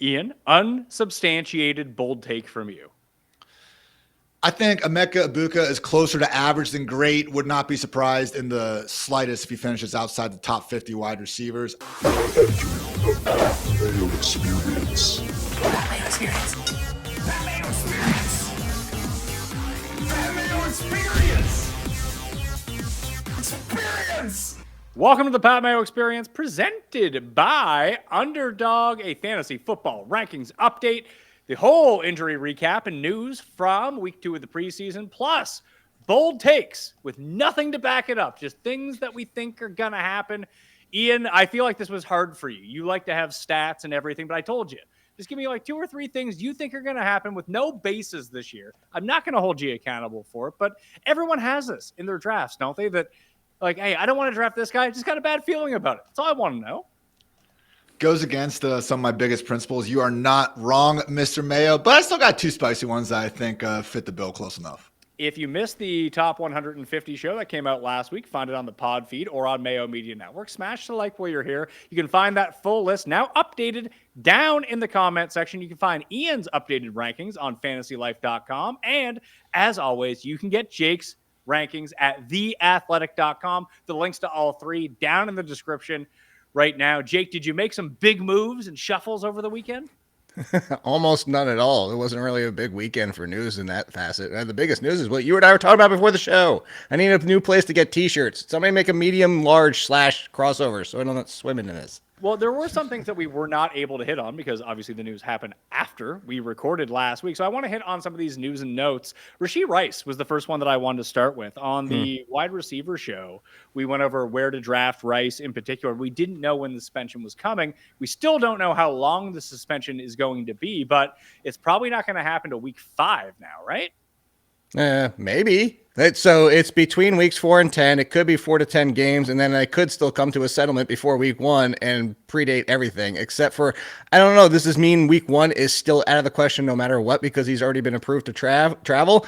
Ian, unsubstantiated bold take from you. I think Emeka Ibuka is closer to average than great. Would not be surprised in the slightest if he finishes outside the top 50 wide receivers. Mayo experience. Mayo experience. Mayo experience. Mayo experience. Experience. Welcome to the Pat Mayo Experience, presented by Underdog, a fantasy football rankings update, the whole injury recap and news from week 2 of the preseason, plus bold takes with nothing to back it up, just things that we think are going to happen. Ian, I feel like this was hard for you. You like to have stats and everything, but I told you, just give me like 2 or 3 things you think are going to happen with no basis this year. I'm not going to hold you accountable for it, but everyone has this in their drafts, don't they? That like, hey, I don't want to draft this guy. I just got a bad feeling about it. That's all I want to know. Goes against some of my biggest principles. You are not wrong, Mr. Mayo, but I still got 2 spicy ones that I think fit the bill close enough. If you missed the top 150 show that came out last week, find it on the pod feed or on Mayo Media Network. Smash the like while you're here. You can find that full list now updated down in the comment section. You can find Ian's updated rankings on fantasylife.com. And as always, you can get Jake's rankings at theathletic.com. The links to all 3 down in the description right now. Jake, did you make some big moves and shuffles over the weekend? Almost none at all. It wasn't really a big weekend for news in that facet. The biggest news is what you and I were talking about before the show. I need a new place to get t-shirts. Somebody make a medium, large / crossover so I don't swim in this. Well, there were some things that we were not able to hit on because obviously the news happened after we recorded last week. So I want to hit on some of these news and notes. Rashee Rice was the first one that I wanted to start with. On the wide receiver show, we went over where to draft Rice in particular. We didn't know when the suspension was coming. We still don't know how long the suspension is going to be, but it's probably not going to happen to week 5 now, right? Maybe. So it's between weeks 4 and 10. It could be 4 to 10 games, and then I could still come to a settlement before week 1 and predate everything, except for, I don't know, does this mean week 1 is still out of the question no matter what because he's already been approved to travel?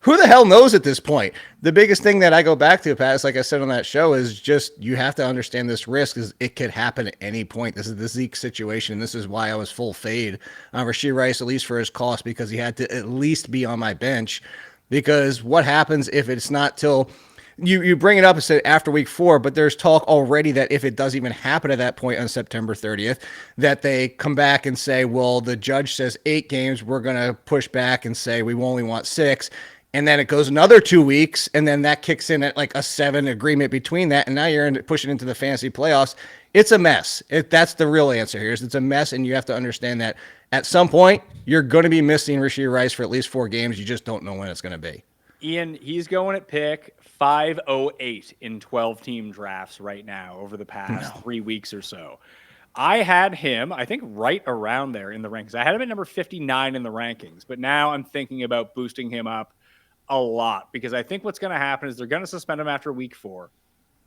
Who the hell knows at this point? The biggest thing that I go back to, Pat, is like I said on that show, is just you have to understand this risk is it could happen at any point. This is the Zeke situation. This is why I was full fade on Rashee Rice, at least for his cost, because he had to at least be on my bench. Because what happens if it's not till you bring it up and say after week 4, but there's talk already that if it does even happen at that point on September 30th, that they come back and say, well, the judge says 8 games. We're going to push back and say we only want 6. And then it goes another 2 weeks, and then that kicks in at like a 7 agreement between that. And now you're pushing into the fantasy playoffs. It's a mess. That's the real answer here. It's a mess, and you have to understand that at some point, you're going to be missing Rashee Rice for at least 4 games. You just don't know when it's going to be. Ian, he's going at pick 508 in 12-team drafts right now over the past 3 weeks or so. I had him, I think, right around there in the rankings. I had him at number 59 in the rankings, but now I'm thinking about boosting him up a lot because I think what's going to happen is they're going to suspend him after week 4.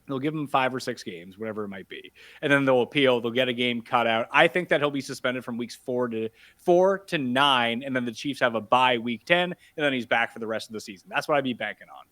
They'll give him 5 or 6 games, whatever it might be. And then they'll appeal. They'll get a game cut out. I think that he'll be suspended from weeks 4 to 9. And then the Chiefs have a bye week 10. And then he's back for the rest of the season. That's what I'd be banking on.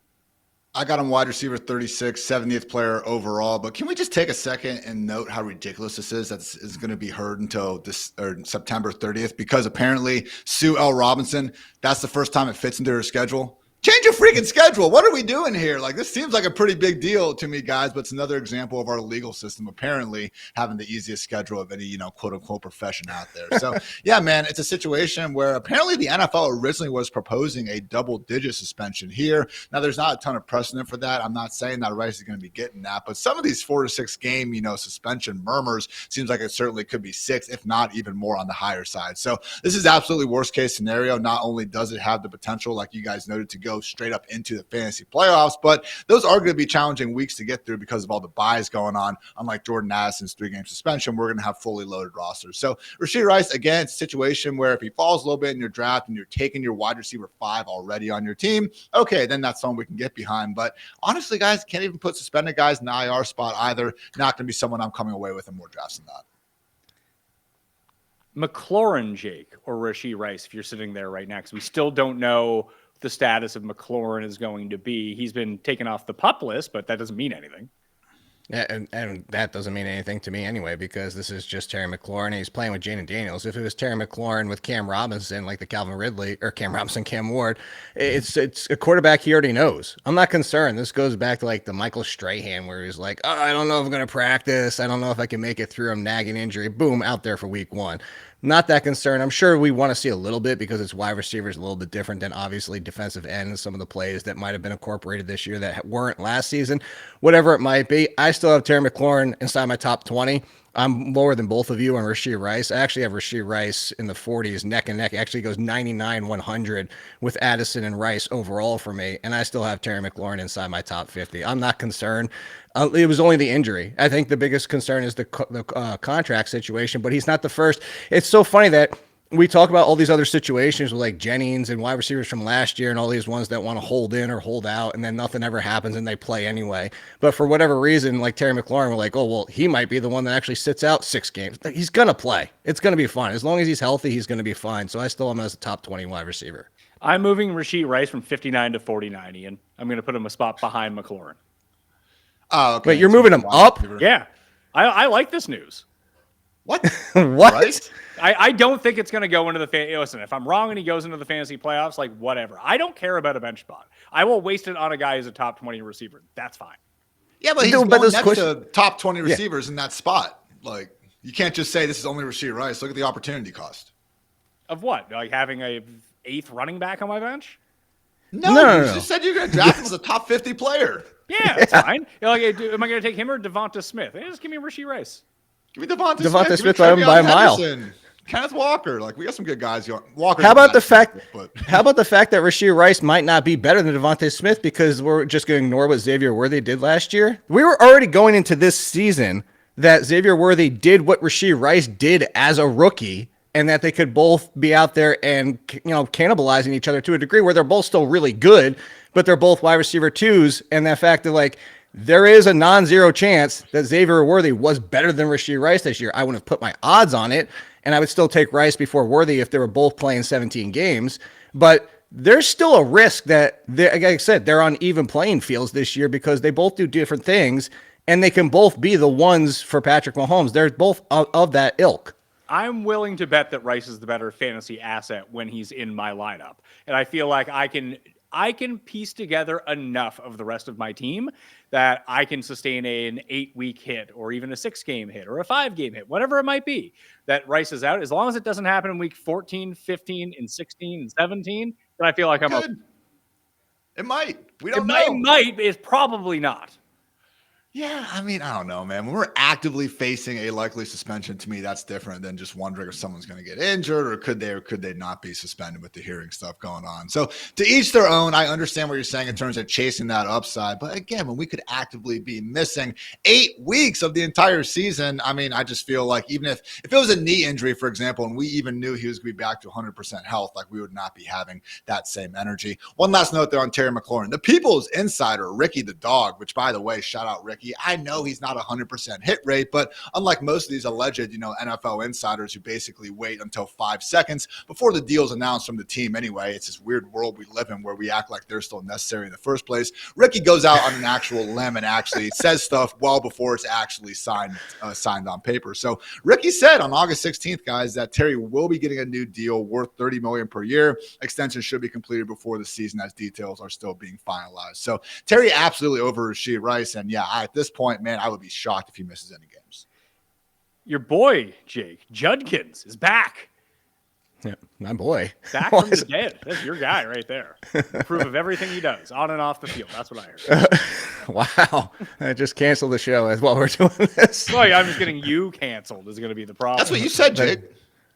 I got him wide receiver 36, 70th player overall. But can we just take a second and note how ridiculous this is? That's is going to be heard until September 30th because apparently Sue L. Robinson, that's the first time it fits into her schedule. Change your freaking schedule. What are we doing here? Like, this seems like a pretty big deal to me, guys, but it's another example of our legal system apparently having the easiest schedule of any, quote unquote profession out there. So yeah, man, it's a situation where apparently the NFL originally was proposing a double-digit suspension here. Now, there's not a ton of precedent for that. I'm not saying that Rice is going to be getting that, but some of these 4 to 6 game, suspension murmurs seems like it certainly could be 6, if not even more on the higher side. So this is absolutely worst case scenario. Not only does it have the potential, like you guys noted, to go straight up into the fantasy playoffs, but those are going to be challenging weeks to get through because of all the buys going on. Unlike Jordan Addison's 3-game suspension, we're going to have fully loaded rosters. So Rashee Rice, again, it's a situation where if he falls a little bit in your draft and you're taking your wide receiver 5 already on your team, okay, then that's someone we can get behind. But honestly, guys, can't even put suspended guys in the IR spot either. Not going to be someone I'm coming away with in more drafts than that. McLaurn, Jake, or Rashee Rice, if you're sitting there right now, because we still don't know the status of McLaurn is going to be. He's been taken off the PUP list, but that doesn't mean anything. Yeah, and that doesn't mean anything to me anyway, because this is just Terry McLaurin, and he's playing with Jaden Daniels. If it was Terry McLaurin with Cam Robinson, like the Calvin Ridley, or Cam Robinson, Cam Ward, it's a quarterback he already knows. I'm not concerned. This goes back to like the Michael Strahan, where he's like, oh, I don't know if I'm going to practice. I don't know if I can make it through. I'm nagging injury. Boom, out there for week 1. Not that concerned. I'm sure we want to see a little bit because it's wide receivers a little bit different than obviously defensive end and some of the plays that might have been incorporated this year that weren't last season. Whatever it might be, I still have Terry McLaurin inside my top 20. I'm lower than both of you on Rashee Rice. I actually have Rashee Rice in the 40s, neck and neck. It actually goes 99, 100 with Addison and Rice overall for me, and I still have Terry McLaurin inside my top 50. I'm not concerned. It was only the injury. I think the biggest concern is the contract situation, but he's not the first. It's so funny that we talk about all these other situations with like Jennings and wide receivers from last year and all these ones that want to hold in or hold out, and then nothing ever happens and they play anyway. But for whatever reason, like Terry McLaurin, we're like, oh, well, he might be the one that actually sits out 6 games. He's going to play. It's going to be fine. As long as he's healthy, he's going to be fine. So I still have him as a top 20 wide receiver. I'm moving Rashee Rice from 59 to 49, Ian. I'm going to put him a spot behind McLaurin. Oh, okay. Wait, you're moving him up? Yeah. I like this news. What? What? Right? I don't think it's going to go into the listen, if I'm wrong and he goes into the fantasy playoffs, like whatever. I don't care about a bench spot. I will waste it on a guy who's a top 20 receiver. That's fine. Yeah, but he's No, but going this next question- to top 20 receivers in that spot. Like, you can't just say this is only Rashee Rice. Look at the opportunity cost. Of what? Like having a 8th running back on my bench? No. You just said you're going to draft him as a top 50 player. Yeah, that's fine. Like, am I going to take him or Devonta Smith? Just give me Rashee Rice. Give me Devonta Devonta Smith. Smith let him by a mile. Kenneth Walker. Like, we got some good guys. Walker. How about the fact that Rashee Rice might not be better than Devonta Smith because we're just going to ignore what Xavier Worthy did last year? We were already going into this season that Xavier Worthy did what Rashee Rice did as a rookie, and that they could both be out there and, cannibalizing each other to a degree where they're both still really good, but they're both wide receiver 2s. And that fact that, like, there is a non-zero chance that Xavier Worthy was better than Rashee Rice this year. I wouldn't have put my odds on it, and I would still take Rice before Worthy if they were both playing 17 games. But there's still a risk that, like I said, they're on even playing fields this year because they both do different things, and they can both be the ones for Patrick Mahomes. They're both of that ilk. I'm willing to bet that Rice is the better fantasy asset when he's in my lineup. And I feel like I can piece together enough of the rest of my team that I can sustain an 8-week hit or even a 6-game hit or a 5-game hit, whatever it might be, that Rice is out. As long as it doesn't happen in week 14, 15, and 16, and 17, then I feel like I'm Good. It might. We don't know. It might. It's probably not. Yeah, I mean, I don't know, man. When we're actively facing a likely suspension, to me, that's different than just wondering if someone's going to get injured or could they not be suspended with the hearing stuff going on. So to each their own. I understand what you're saying in terms of chasing that upside. But again, when we could actively be missing 8 weeks of the entire season, I mean, I just feel like even if it was a knee injury, for example, and we even knew he was going to be back to 100% health, like we would not be having that same energy. One last note there on Terry McLaurin. The People's Insider, Ricky the Dog, which, by the way, shout out Ricky. I know he's not 100% hit rate, but unlike most of these alleged, NFL insiders who basically wait until 5 seconds before the deal's announced from the team anyway, it's this weird world we live in where we act like they're still necessary in the first place. Ricky goes out on an actual limb and actually says stuff well before it's actually signed on paper. So Ricky said on August 16th, guys, that Terry will be getting a new deal worth $30 million per year. Extension should be completed before the season as details are still being finalized. So Terry absolutely over Rashee Rice, and yeah, at this point, man, I would be shocked if he misses any games. Your boy, Jake, Judkins, is back. Yeah, my boy. Back from the dead. That's your guy right there. Proof of everything he does, on and off the field. That's what I heard. Wow. I just canceled the show as well. We're doing this. Well, yeah, I'm just getting you canceled is going to be the problem. That's what you said, Jake.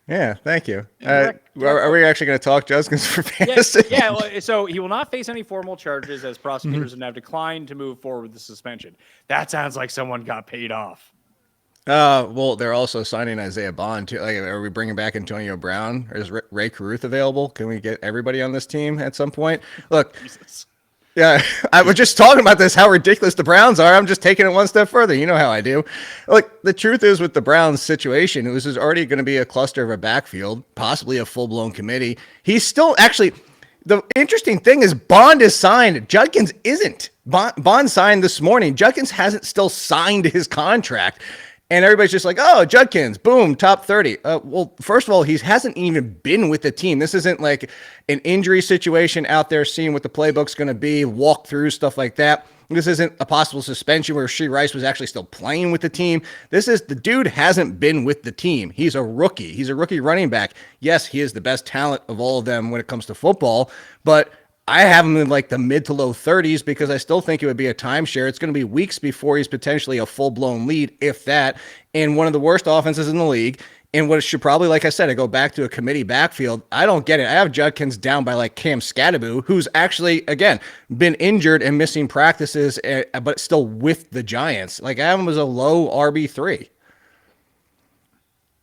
Yeah, thank you. Are we actually going to talk Judkins for fantasy? Yeah, well, so he will not face any formal charges as prosecutors have declined to move forward with the suspension. That sounds like someone got paid off. Well, they're also signing Isaiah Bond too. Like, are we bringing back Antonio Brown? Or is Ray Caruth available? Can we get everybody on this team at some point? Look, Jesus. yeah, I was just talking about this, how ridiculous the Browns are. I'm just taking it one step further. You know how I do. Look, the truth is with the Browns situation, this is already going to be a cluster of a backfield, possibly a full-blown committee. He's still actually, the interesting thing is Bond is signed. Judkins isn't. Bond signed this morning. Judkins hasn't still signed his contract. And everybody's just like, oh, Judkins, boom, top 30. Well, first of all, he hasn't even been with the team. This isn't like an injury situation out there, seeing what the playbook's going to be, walk through, stuff like that. This isn't a possible suspension where Rashee Rice was actually still playing with the team. This is, the dude hasn't been with the team. He's a rookie. He's a rookie running back. Yes, he is the best talent of all of them when it comes to football, but I have him in like the mid to low 30s because I still think it would be a timeshare. It's going to be weeks before he's potentially a full-blown lead, if that, in one of the worst offenses in the league. And what it should probably, like I said, I go back to a committee backfield. I don't get it. I have Judkins down by like Cam Scadaboo, who's actually, again, been injured and missing practices, but still with the Giants. Like, I have him as a low RB3.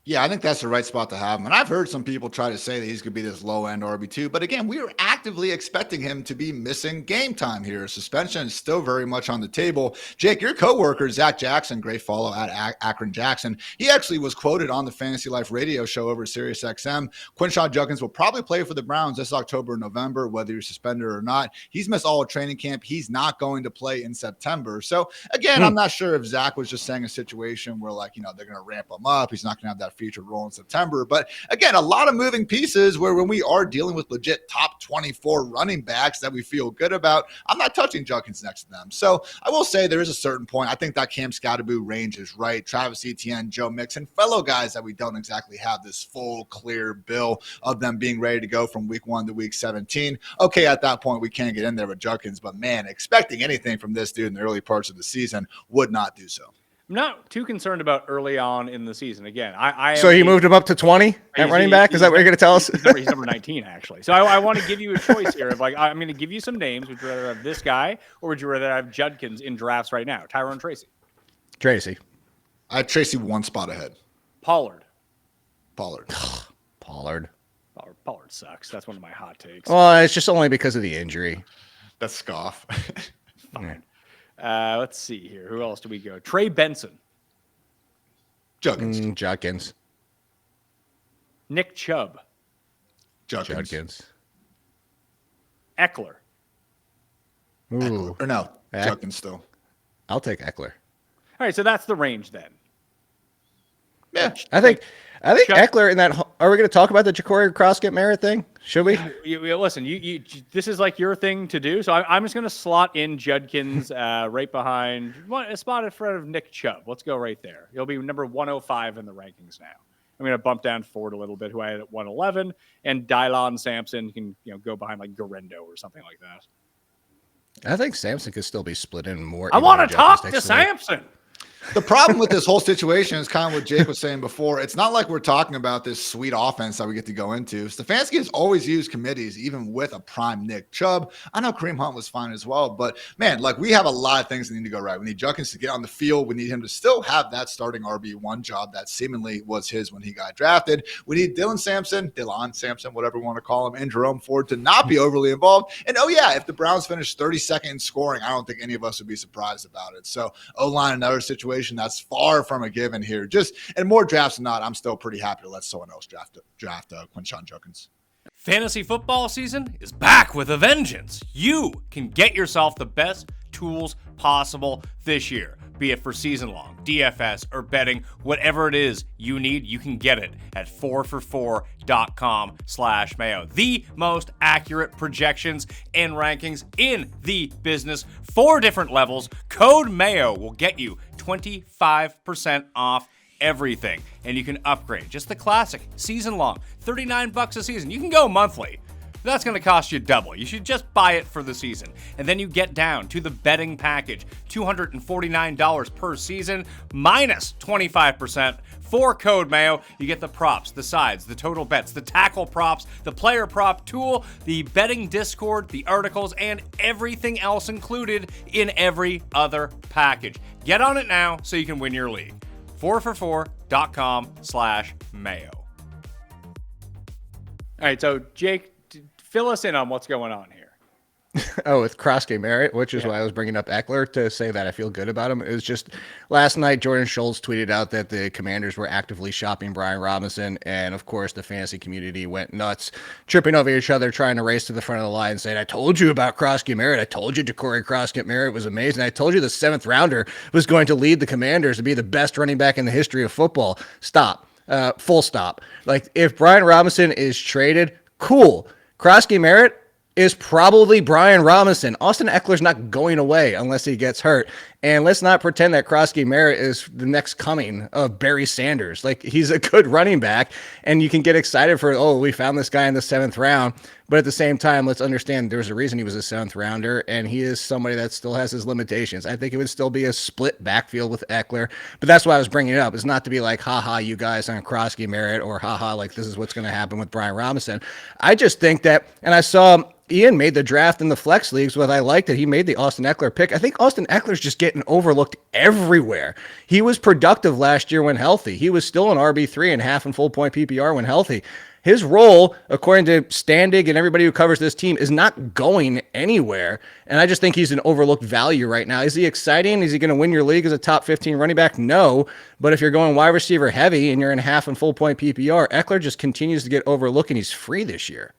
Yeah, I think that's the right spot to have him. And I've heard some people try to say that he's going to be this low-end RB2. But again, we are actively expecting him to be missing game time here. Suspension is still very much on the table. Jake, your coworker, Zach Jackson, great follow at Akron Jackson, he actually was quoted on the Fantasy Life radio show over at SiriusXM. Quinshon Judkins will probably play for the Browns this October and November, whether you're suspended or not. He's missed all of training camp. He's not going to play in September. So, again, I'm not sure if Zach was just saying a situation where, like, they're going to ramp him up. He's not going to have that featured role in September. But again, a lot of moving pieces where when we are dealing with legit top 24 running backs that we feel good about, I'm not touching Judkins next to them. So I will say there is a certain point. I think that Cam Scadaboo range is right. Travis Etienne, Joe Mixon, fellow guys that we don't exactly have this full, clear bill of them being ready to go from week 1 to week 17. Okay, at that point, we can't get in there with Judkins, but man, expecting anything from this dude in the early parts of the season would not do so. I'm not too concerned about early on in the season. Again, So he moved him up to 20 at running back? Is that what you're going to tell us? He's number 19, actually. So I want to give you a choice here. Of like, I'm going to give you some names. Would you rather have this guy, or would you rather have Judkins in drafts right now? Tyrone Tracy. Tracy. I had Tracy one spot ahead. Pollard. Pollard sucks. That's one of my hot takes. Well, it's just only because of the injury. That's scoff. Fine. Let's see here. Who else do we go? Trey Benson. Judkins. Judkins. Nick Chubb. Judkins. Eckler. Ooh. Or no, Judkins still. I'll take Eckler. All right, so that's the range then. Yeah. I think Chubb. Eckler in that. Are we going to talk about the Ja'Cory Cross-Get Merritt thing? Should we? Listen, you this is like your thing to do. So I'm just going to slot in Judkins right behind a spot in front of Nick Chubb. Let's go right there. He'll be number 105 in the rankings now. I'm going to bump down Ford a little bit, who I had at 111, and Dylon Sampson can go behind like Garendo or something like that. I think Sampson could still be split in more. I want to talk to Sampson. The problem with this whole situation is kind of what Jake was saying before. It's not like we're talking about this sweet offense that we get to go into. Stefanski has always used committees, even with a prime Nick Chubb. I know Kareem Hunt was fine as well, but man, like, we have a lot of things that need to go right. We need Judkins to get on the field. We need him to still have that starting RB1 job that seemingly was his when he got drafted. We need Dylan Sampson, whatever you want to call him, and Jerome Ford to not be overly involved. And oh yeah, if the Browns finish 32nd in scoring, I don't think any of us would be surprised about it. So O-line, another situation that's far from a given here. And more drafts than not, I'm still pretty happy to let someone else draft Quinshon Judkins. Fantasy football season is back with a vengeance. You can get yourself the best tools possible this year, be it for season long, DFS, or betting. Whatever it is you need, you can get it at 4for4.com/Mayo. The most accurate projections and rankings in the business. 4 different levels. Code Mayo will get you 25% off everything, and you can upgrade. Just the classic season long, $39 a season. You can go monthly. That's going to cost you double. You should just buy it for the season. And then you get down to the betting package, $249 per season, minus 25%. For Code Mayo, you get the props, the sides, the total bets, the tackle props, the player prop tool, the betting Discord, the articles, and everything else included in every other package. Get on it now so you can win your league. 4for4.com/Mayo. All right, so Jake, fill us in on what's going on here. Oh, with Kroski Merritt, which is why I was bringing up Eckler to say that I feel good about him. It was just last night, Jordan Schultz tweeted out that the Commanders were actively shopping Brian Robinson. And of course, the fantasy community went nuts, tripping over each other, trying to race to the front of the line, saying, I told you about Kroski Merritt. I told you Ja'Cory Kroski Merritt was amazing. I told you the 7th rounder was going to lead the Commanders to be the best running back in the history of football. Stop. Full stop. Like, if Brian Robinson is traded, cool. Kroski Merritt is probably Brian Robinson. Austin Eckler's not going away unless he gets hurt. And let's not pretend that Kroski Merritt is the next coming of Barry Sanders. Like, he's a good running back, and you can get excited for, oh, we found this guy in the 7th round. But at the same time, let's understand there's a reason he was a 7th rounder, and he is somebody that still has his limitations. I think it would still be a split backfield with Eckler, but that's why I was bringing it up. It's not to be like, haha, you guys on Kroski Merritt, or haha, like this is what's going to happen with Brian Robinson. I just think that, and I saw Ian made the draft in the flex leagues, but I like that he made the Austin Eckler pick. I think Austin Eckler's just getting overlooked everywhere. He was productive last year when healthy. He was still an RB3 and half and full point PPR when healthy. His role, according to Standig and everybody who covers this team, is not going anywhere. And I just think he's an overlooked value right now. Is he exciting? Is he going to win your league as a top 15 running back? No. But if you're going wide receiver heavy and you're in half and full point PPR, Eckler just continues to get overlooked, and he's free this year.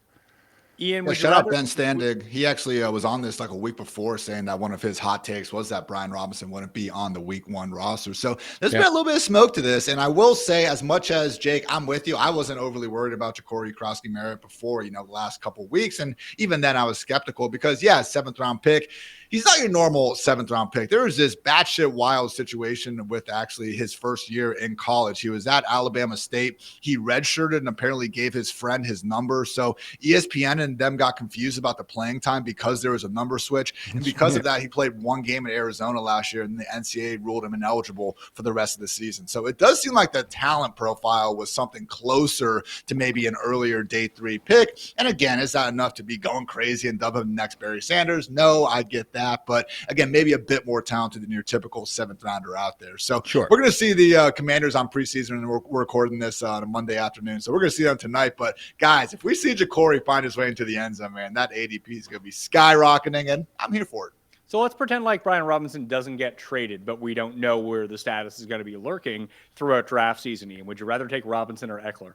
Ian, Yeah, shout out Ben Standig. He actually was on this like a week before, saying that one of his hot takes was that Brian Robinson wouldn't be on the week 1 roster. So there's been a little bit of smoke to this. And I will say, as much as Jake, I'm with you. I wasn't overly worried about Ja'Cory Kroski Merritt before, the last couple of weeks. And even then I was skeptical because 7th round pick. He's not your normal 7th round pick. There was this batshit wild situation with actually his first year in college. He was at Alabama State. He redshirted and apparently gave his friend his number. So ESPN and them got confused about the playing time because there was a number switch. And because of that, he played 1 game in Arizona last year, and the NCAA ruled him ineligible for the rest of the season. So it does seem like the talent profile was something closer to maybe an earlier day 3 pick. And again, is that enough to be going crazy and dub him the next Barry Sanders? No, I get that. But again, maybe a bit more talented than your typical 7th rounder out there. So we're going to see the Commanders on preseason, and we're recording this on a Monday afternoon. So we're going to see them tonight. But guys, if we see Ja'Cory find his way into the end zone, man, that ADP is going to be skyrocketing, and I'm here for it. So let's pretend like Brian Robinson doesn't get traded, but we don't know where the status is going to be lurking throughout draft season. Ian, would you rather take Robinson or Eckler?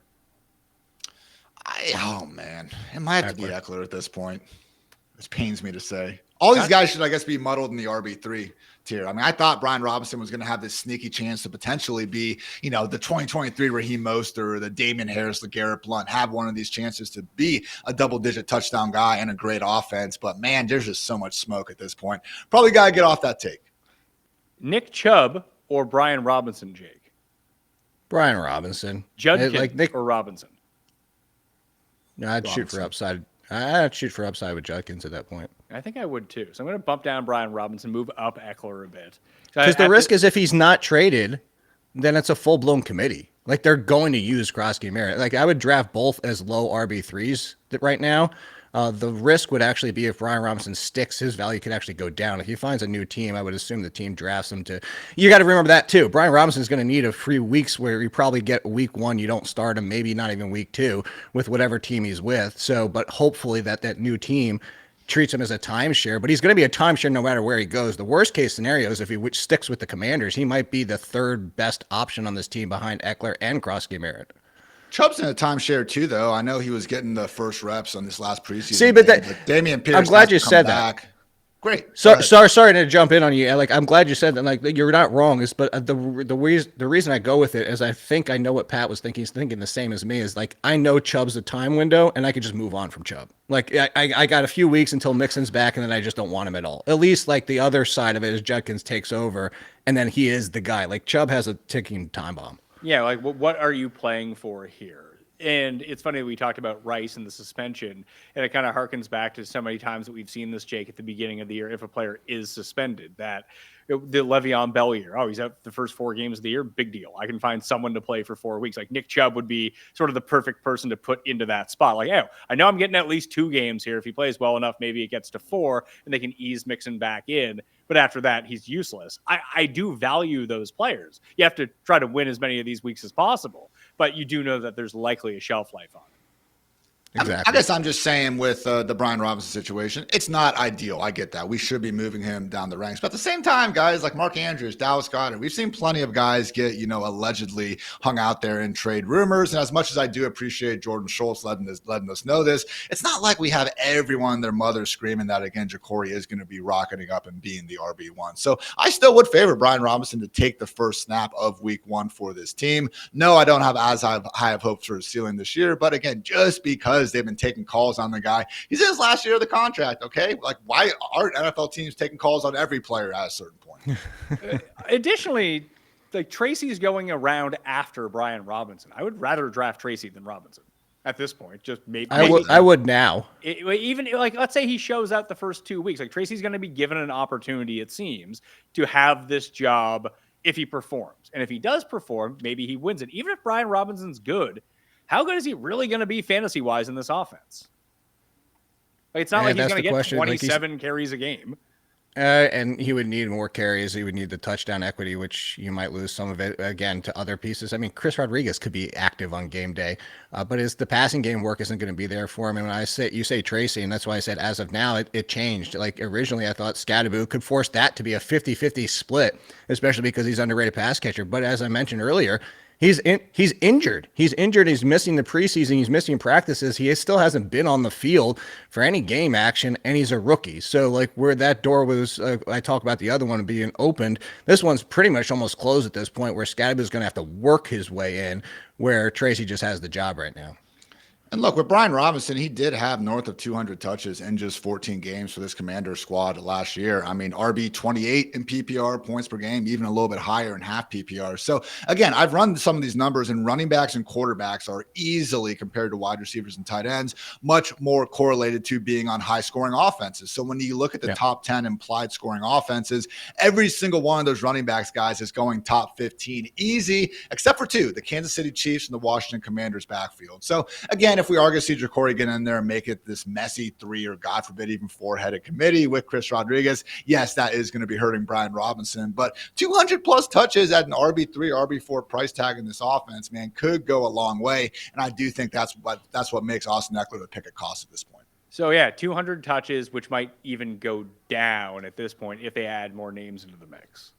Oh, man. It might have to be Eckler at this point. This pains me to say. All these guys should, I guess, be muddled in the RB3 tier. I mean, I thought Brian Robinson was going to have this sneaky chance to potentially be, the 2023 Raheem Mostert or the Damian Harris, LeGarrette Blount, have one of these chances to be a double-digit touchdown guy and a great offense. But, man, there's just so much smoke at this point. Probably got to get off that take. Nick Chubb or Brian Robinson, Jake? Brian Robinson. Judkins or Robinson? No, I'd shoot for upside. I'd shoot for upside with Judkins at that point. I think I would too. So I'm going to bump down Brian Robinson, move up Eckler a bit. Because the risk is if he's not traded, then it's a full-blown committee. Like, they're going to use Kroski Merritt. Like, I would draft both as low RB3s right now. The risk would actually be if Brian Robinson sticks, his value could actually go down. If he finds a new team, I would assume the team drafts him to. You got to remember that too. Brian Robinson is going to need a few weeks where you probably get week 1, you don't start him, maybe not even week 2 with whatever team he's with. So, but hopefully that new team treats him as a timeshare, but he's going to be a timeshare no matter where he goes. The worst case scenario is if he sticks with the Commanders, he might be the 3rd best option on this team behind Eckler and Kroski Merritt. Chubb's in a timeshare too, though. I know he was getting the first reps on this last preseason. See, but Damian Pierce. I'm glad you said that. Great. Sorry to jump in on you. Like, I'm glad you said that. Like, you're not wrong. But the reason I go with it is I think I know what Pat was thinking. He's thinking the same as me. Is like, I know Chubb's a time window, and I could just move on from Chubb. Like, I got a few weeks until Mixon's back, and then I just don't want him at all. At least, like, the other side of it is Judkins takes over, and then he is the guy. Like, Chubb has a ticking time bomb. Yeah, like, what are you playing for here? And it's funny, we talked about Rice and the suspension, and it kind of harkens back to so many times that we've seen this, Jake, at the beginning of the year, if a player is suspended, that the Le'Veon Bell year, he's out the first 4 games of the year, big deal. I can find someone to play for 4 weeks. Like, Nick Chubb would be sort of the perfect person to put into that spot. Like, I know I'm getting at least 2 games here. If he plays well enough, maybe it gets to 4, and they can ease Mixon back in. But after that, he's useless. I do value those players. You have to try to win as many of these weeks as possible, but you do know that there's likely a shelf life on it. Exactly. I guess I'm just saying with the Brian Robinson situation, it's not ideal. I get that. We should be moving him down the ranks. But at the same time, guys like Mark Andrews, Dallas Goedert, we've seen plenty of guys get, allegedly hung out there in trade rumors. And as much as I do appreciate Jordan Schultz letting us know this, it's not like we have everyone and their mother screaming that, again, Jacory is going to be rocketing up and being the RB1. So I still would favor Brian Robinson to take the first snap of week 1 for this team. No, I don't have as high of hopes for his ceiling this year. But again, just because they've been taking calls on the guy. He's in his last year of the contract, okay? Like, why aren't NFL teams taking calls on every player at a certain point? Additionally, like Tracy's going around after Brian Robinson. I would rather draft Tracy than Robinson at this point. Just maybe I would now. Even like, let's say he shows out the first 2 weeks. Like Tracy's going to be given an opportunity, it seems, to have this job if he performs. And if he does perform, maybe he wins it. Even if Brian Robinson's good, how good is he really going to be fantasy-wise in this offense? Like, it's not like he's going to get 27 carries a game. And he would need more carries. He would need the touchdown equity, which you might lose some of it, again, to other pieces. I mean, Chris Rodriguez could be active on game day, but the passing game work isn't going to be there for him. And when you say Tracy, and that's why I said as of now, it changed. Like, originally, I thought Scadaboo could force that to be a 50-50 split, especially because he's underrated pass catcher. But as I mentioned earlier, He's injured. He's injured. He's missing the preseason. He's missing practices. He still hasn't been on the field for any game action, and he's a rookie. So, like, where that door was, I talk about the other one being opened, this one's pretty much almost closed at this point, where Scadaboo is going to have to work his way in, where Tracy just has the job right now. And look, with Brian Robinson, he did have north of 200 touches in just 14 games for this Commander squad last year. I mean, RB 28 in PPR points per game, even a little bit higher in half PPR. So again, I've run some of these numbers, and running backs and quarterbacks are easily, compared to wide receivers and tight ends, much more correlated to being on high scoring offenses. So when you look at the top 10 implied scoring offenses, every single one of those running backs, guys, is going top 15 easy, except for 2, the Kansas City Chiefs and the Washington Commanders backfield. So again, if we are going to see Jacory get in there and make it this messy 3 or God forbid even 4-headed committee with Chris Rodriguez, yes, that is going to be hurting Brian Robinson. But 200 plus touches at an RB3, RB4 price tag in this offense, man, could go a long way. And I do think that's what makes Austin Eckler the pick at cost at this point. So yeah, 200 touches, which might even go down at this point if they add more names into the mix.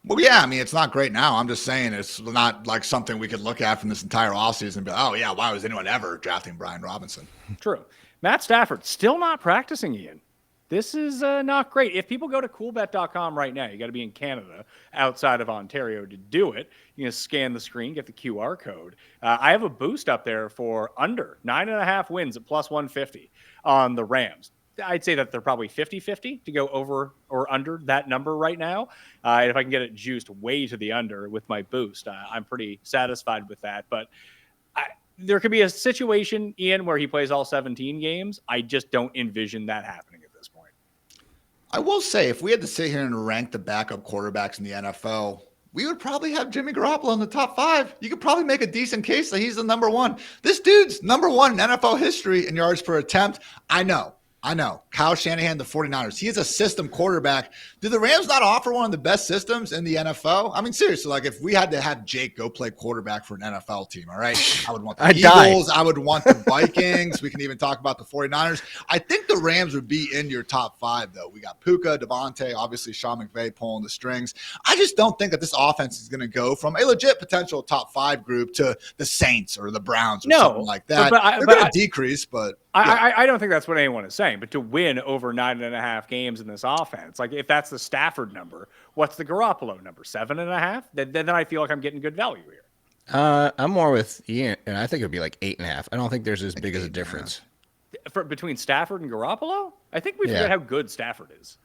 Well, yeah, I mean, it's not great now. I'm just saying it's not like something we could look at from this entire offseason and be, oh, yeah, why was anyone ever drafting Brian Robinson? True. Matt Stafford, still not practicing, Ian. This is not great. If people go to coolbet.com right now, you got to be in Canada outside of Ontario to do it. You can scan the screen, get the QR code. I have a boost up there for under 9.5 wins at plus 150 on the Rams. I'd say that they're probably 50-50 to go over or under that number right now. And if I can get it juiced way to the under with my boost, I'm pretty satisfied with that. But there could be a situation, Ian, where he plays all 17 games. I just don't envision that happening at this point. I will say, if we had to sit here and rank the backup quarterbacks in the NFL, we would probably have Jimmy Garoppolo in the top 5. You could probably make a decent case that he's the number 1. This dude's number 1 in NFL history in yards per attempt. I know. Kyle Shanahan, the 49ers. He is a system quarterback. Do the Rams not offer one of the best systems in the NFL? I mean, seriously, like if we had to have Jake go play quarterback for an NFL team, all right? I would want the Eagles. I would want the Vikings. We can even talk about the 49ers. I think the Rams would be in your top 5, though. We got Puka, Devontae, obviously Sean McVay pulling the strings. I just don't think that this offense is going to go from a legit potential top 5 group to the Saints or the Browns or something like that. They're going to decrease, but I don't think that's what anyone is saying, but to win over 9.5 games in this offense, like if that's the Stafford number, what's the Garoppolo number? 7.5? Then I feel like I'm getting good value here. I'm more with Ian, and I think it would be like 8.5. I don't think there's as big as a difference. Between Stafford and Garoppolo? I think we forget how good Stafford is.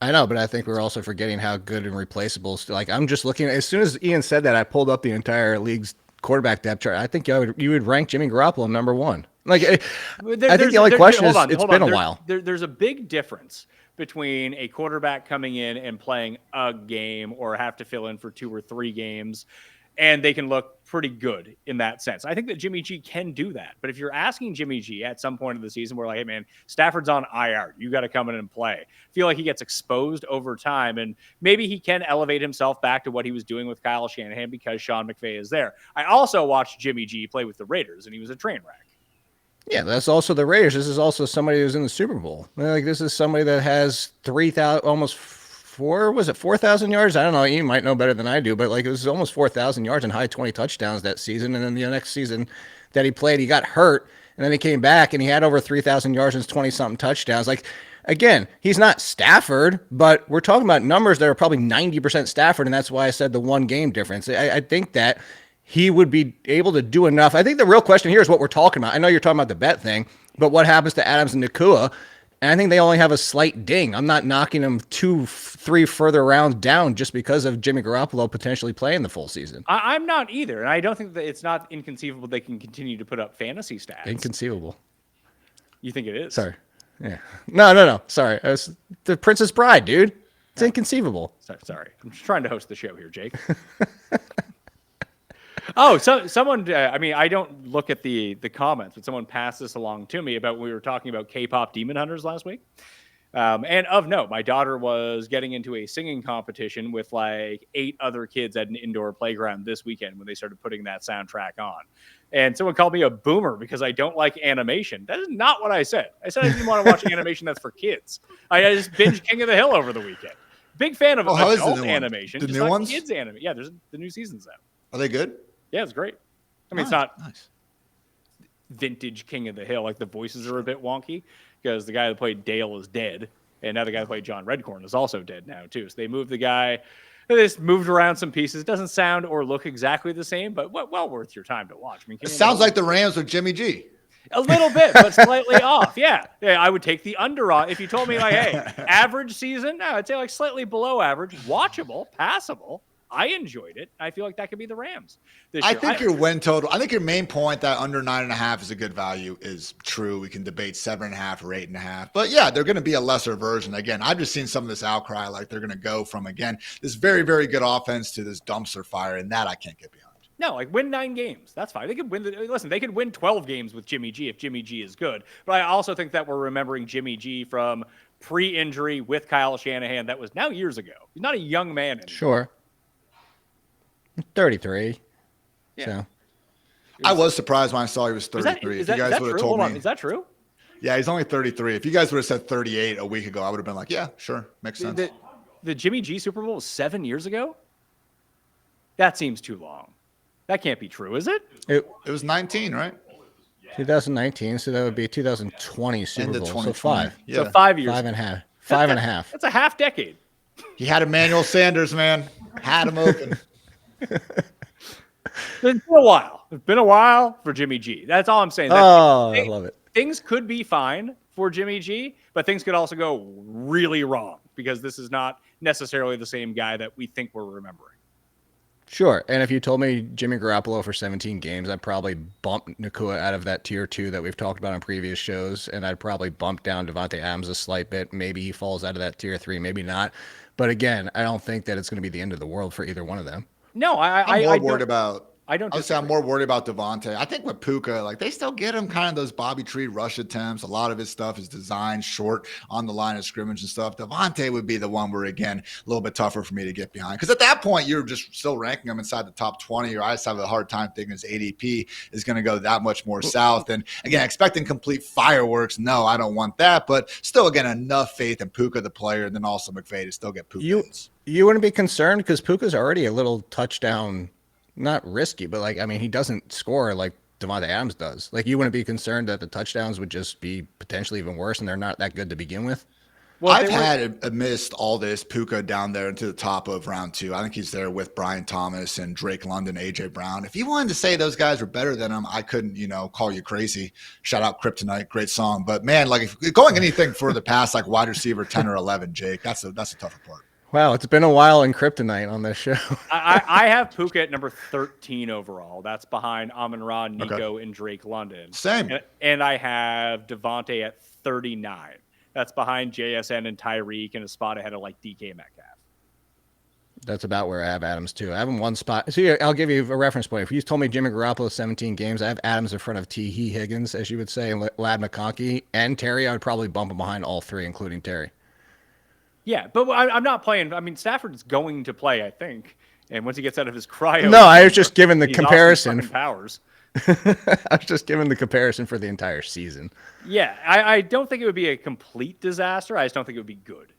I know, but I think we're also forgetting how good and replaceable. Like, I'm just looking, as soon as Ian said that, I pulled up the entire league's quarterback depth chart. I think you would rank Jimmy Garoppolo number 1. Like, I think the only question is, it's been a while. There's a big difference between a quarterback coming in and playing a game or have to fill in for 2 or 3 games, and they can look pretty good in that sense. I think that Jimmy G can do that. But if you're asking Jimmy G at some point of the season, we're like, hey, man, Stafford's on IR. You got to come in and play. I feel like he gets exposed over time, and maybe he can elevate himself back to what he was doing with Kyle Shanahan because Sean McVay is there. I also watched Jimmy G play with the Raiders, and he was a train wreck. Yeah, that's also the Raiders. This is also somebody who's in the Super Bowl. Like, this is somebody that has 3,000, almost 4,000 yards? I don't know. You might know better than I do, but like, it was almost 4,000 yards and high 20 touchdowns that season. And then the next season that he played, he got hurt, and then he came back and he had over 3,000 yards and 20 something touchdowns. Like, again, he's not Stafford, but we're talking about numbers that are probably 90% Stafford, and that's why I said the one game difference. I think that he would be able to do enough. I think the real question here is what we're talking about. I know you're talking about the bet thing, but what happens to Adams and Nakua? And I think they only have a slight ding. I'm not knocking them 2-3 further rounds down just because of Jimmy Garoppolo potentially playing the full season. I'm not either, and I don't think that it's not inconceivable they can continue to put up fantasy stats. Inconceivable. You think it is? Sorry. Yeah. No. Sorry. It's the Princess Bride, dude. It's inconceivable. Sorry. I'm just trying to host the show here, Jake. Oh, so someone, I don't look at the comments, but someone passed this along to me about we were talking about K-pop demon hunters last week. And of note, my daughter was getting into a singing competition with like 8 other kids at an indoor playground this weekend when they started putting that soundtrack on. And someone called me a boomer because I don't like animation. That is not what I said. I said I didn't want to watch animation that's for kids. I just binged King of the Hill over the weekend. Big fan of adult animation. The just new not ones? kids anime. Yeah, there's the new season's out. Are they good? Yeah, it's great. I mean, it's not vintage King of the Hill. Like, the voices are a bit wonky because the guy that played Dale is dead. And now the guy that played John Redcorn is also dead now, too. So they moved the guy. They just moved around some pieces. It doesn't sound or look exactly the same, but well worth your time to watch. I mean, It sounds like the Rams with Jimmy G. a little bit, but slightly off. Yeah, I would take the under on. If you told me, like, hey, average season, no, I'd say like slightly below average, watchable, passable. I enjoyed it. I feel like that could be the Rams this year. I think your win total, I think your main point that under 9.5 is a good value is true. We can debate 7.5 or 8.5. But yeah, they're going to be a lesser version. Again, I've just seen some of this outcry, like they're going to go from, again, this very, very good offense to this dumpster fire, and that I can't get behind. No, like win 9 games. That's fine. They could win. They could win 12 games with Jimmy G if Jimmy G is good. But I also think that we're remembering Jimmy G from pre-injury with Kyle Shanahan. That was now years ago. He's not a young man anymore. Sure. 33. Yeah. So I was surprised when I saw he was 33. If you guys would have told me. Is that true? Yeah, he's only 33. If you guys would have said 38 a week ago, I would have been like, yeah, sure. Makes sense. The Jimmy G Super Bowl was 7 years ago? That seems too long. That can't be true, is it? It was 19, right? 2019, so that would be 2020 Super End of Bowl. So 2020. 5. Yeah. So 5 years. 5.5. 5.5. That's a half decade. He had Emmanuel Sanders, man. Had him open. It's been a while. It's been a while for Jimmy G. That's all I'm saying. I love it. Things could be fine for Jimmy G, but things could also go really wrong because this is not necessarily the same guy that we think we're remembering. Sure. And if you told me Jimmy Garoppolo for 17 games, I'd probably bump Nakua out of that tier 2 that we've talked about on previous shows, and I'd probably bump down Devontae Adams a slight bit. Maybe he falls out of that tier 3, maybe not. But again, I don't think that it's going to be the end of the world for either one of them. No, I'm more worried about. I don't. I'll say I'm more worried about Devontae. I think with Puka, like they still get him kind of those Bobby Tree rush attempts. A lot of his stuff is designed short on the line of scrimmage and stuff. Devontae would be the one where, again, a little bit tougher for me to get behind. Because at that point, you're just still ranking him inside the top 20, or I just have a hard time thinking his ADP is going to go that much more south. And again, expecting complete fireworks, no, I don't want that. But still, again, enough faith in Puka, the player, and then also McVay to still get Puka. You wouldn't be concerned because Puka's already a little touchdown, not risky, but like, I mean, he doesn't score like Devontae Adams does. Like, you wouldn't be concerned that the touchdowns would just be potentially even worse and they're not that good to begin with? Well, I've had amidst all this Puka down there into the top of round 2. I think he's there with Brian Thomas and Drake London, AJ Brown. If you wanted to say those guys were better than him, I couldn't, call you crazy. Shout out Kryptonite, great song. But man, like if going anything for the past, like wide receiver 10 or 11, Jake, that's a tougher part. Wow, it's been a while in Kryptonite on this show. I have Puka at number 13 overall. That's behind Amon-Ra, Nico, and Drake London. Same. And I have Devontae at 39. That's behind JSN and Tyreek and a spot ahead of like DK Metcalf. That's about where I have Adams too. I have him one spot. So I'll give you a reference point. If you told me Jimmy Garoppolo 17 games, I have Adams in front of T. Higgins, as you would say, and Lad McConkey and Terry. I would probably bump him behind all 3, including Terry. Yeah, but I'm not playing. I mean, Stafford's going to play, I think. And once he gets out of his cryo. No, I was just giving the comparison. Awesome powers. I was just giving the comparison for the entire season. Yeah, I don't think it would be a complete disaster. I just don't think it would be good.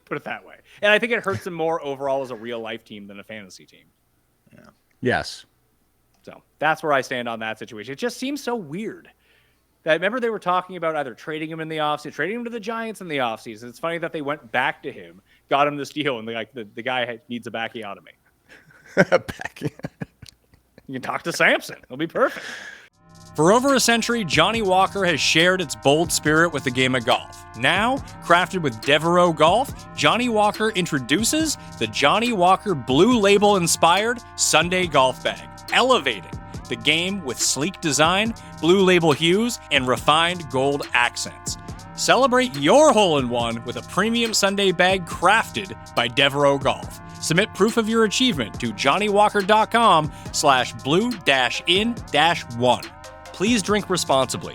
Put it that way. And I think it hurts them more overall as a real life team than a fantasy team. Yeah. Yes. So that's where I stand on that situation. It just seems so weird. That remember they were talking about either trading him in the offseason, trading him to the Giants in the offseason. It's funny that they went back to him, got him this deal, and the guy needs a backiotomy. You can talk to Samson. It'll be perfect. For over a century, Johnnie Walker has shared its bold spirit with the game of golf. Now, crafted with Devereux Golf, Johnnie Walker introduces the Johnnie Walker Blue Label-inspired Sunday Golf Bag, elevating the game with sleek design, blue label hues, and refined gold accents. Celebrate your hole-in-one with a premium Sunday bag crafted by Devereux Golf. Submit proof of your achievement to johnniewalker.com/blue-in-1. Please drink responsibly.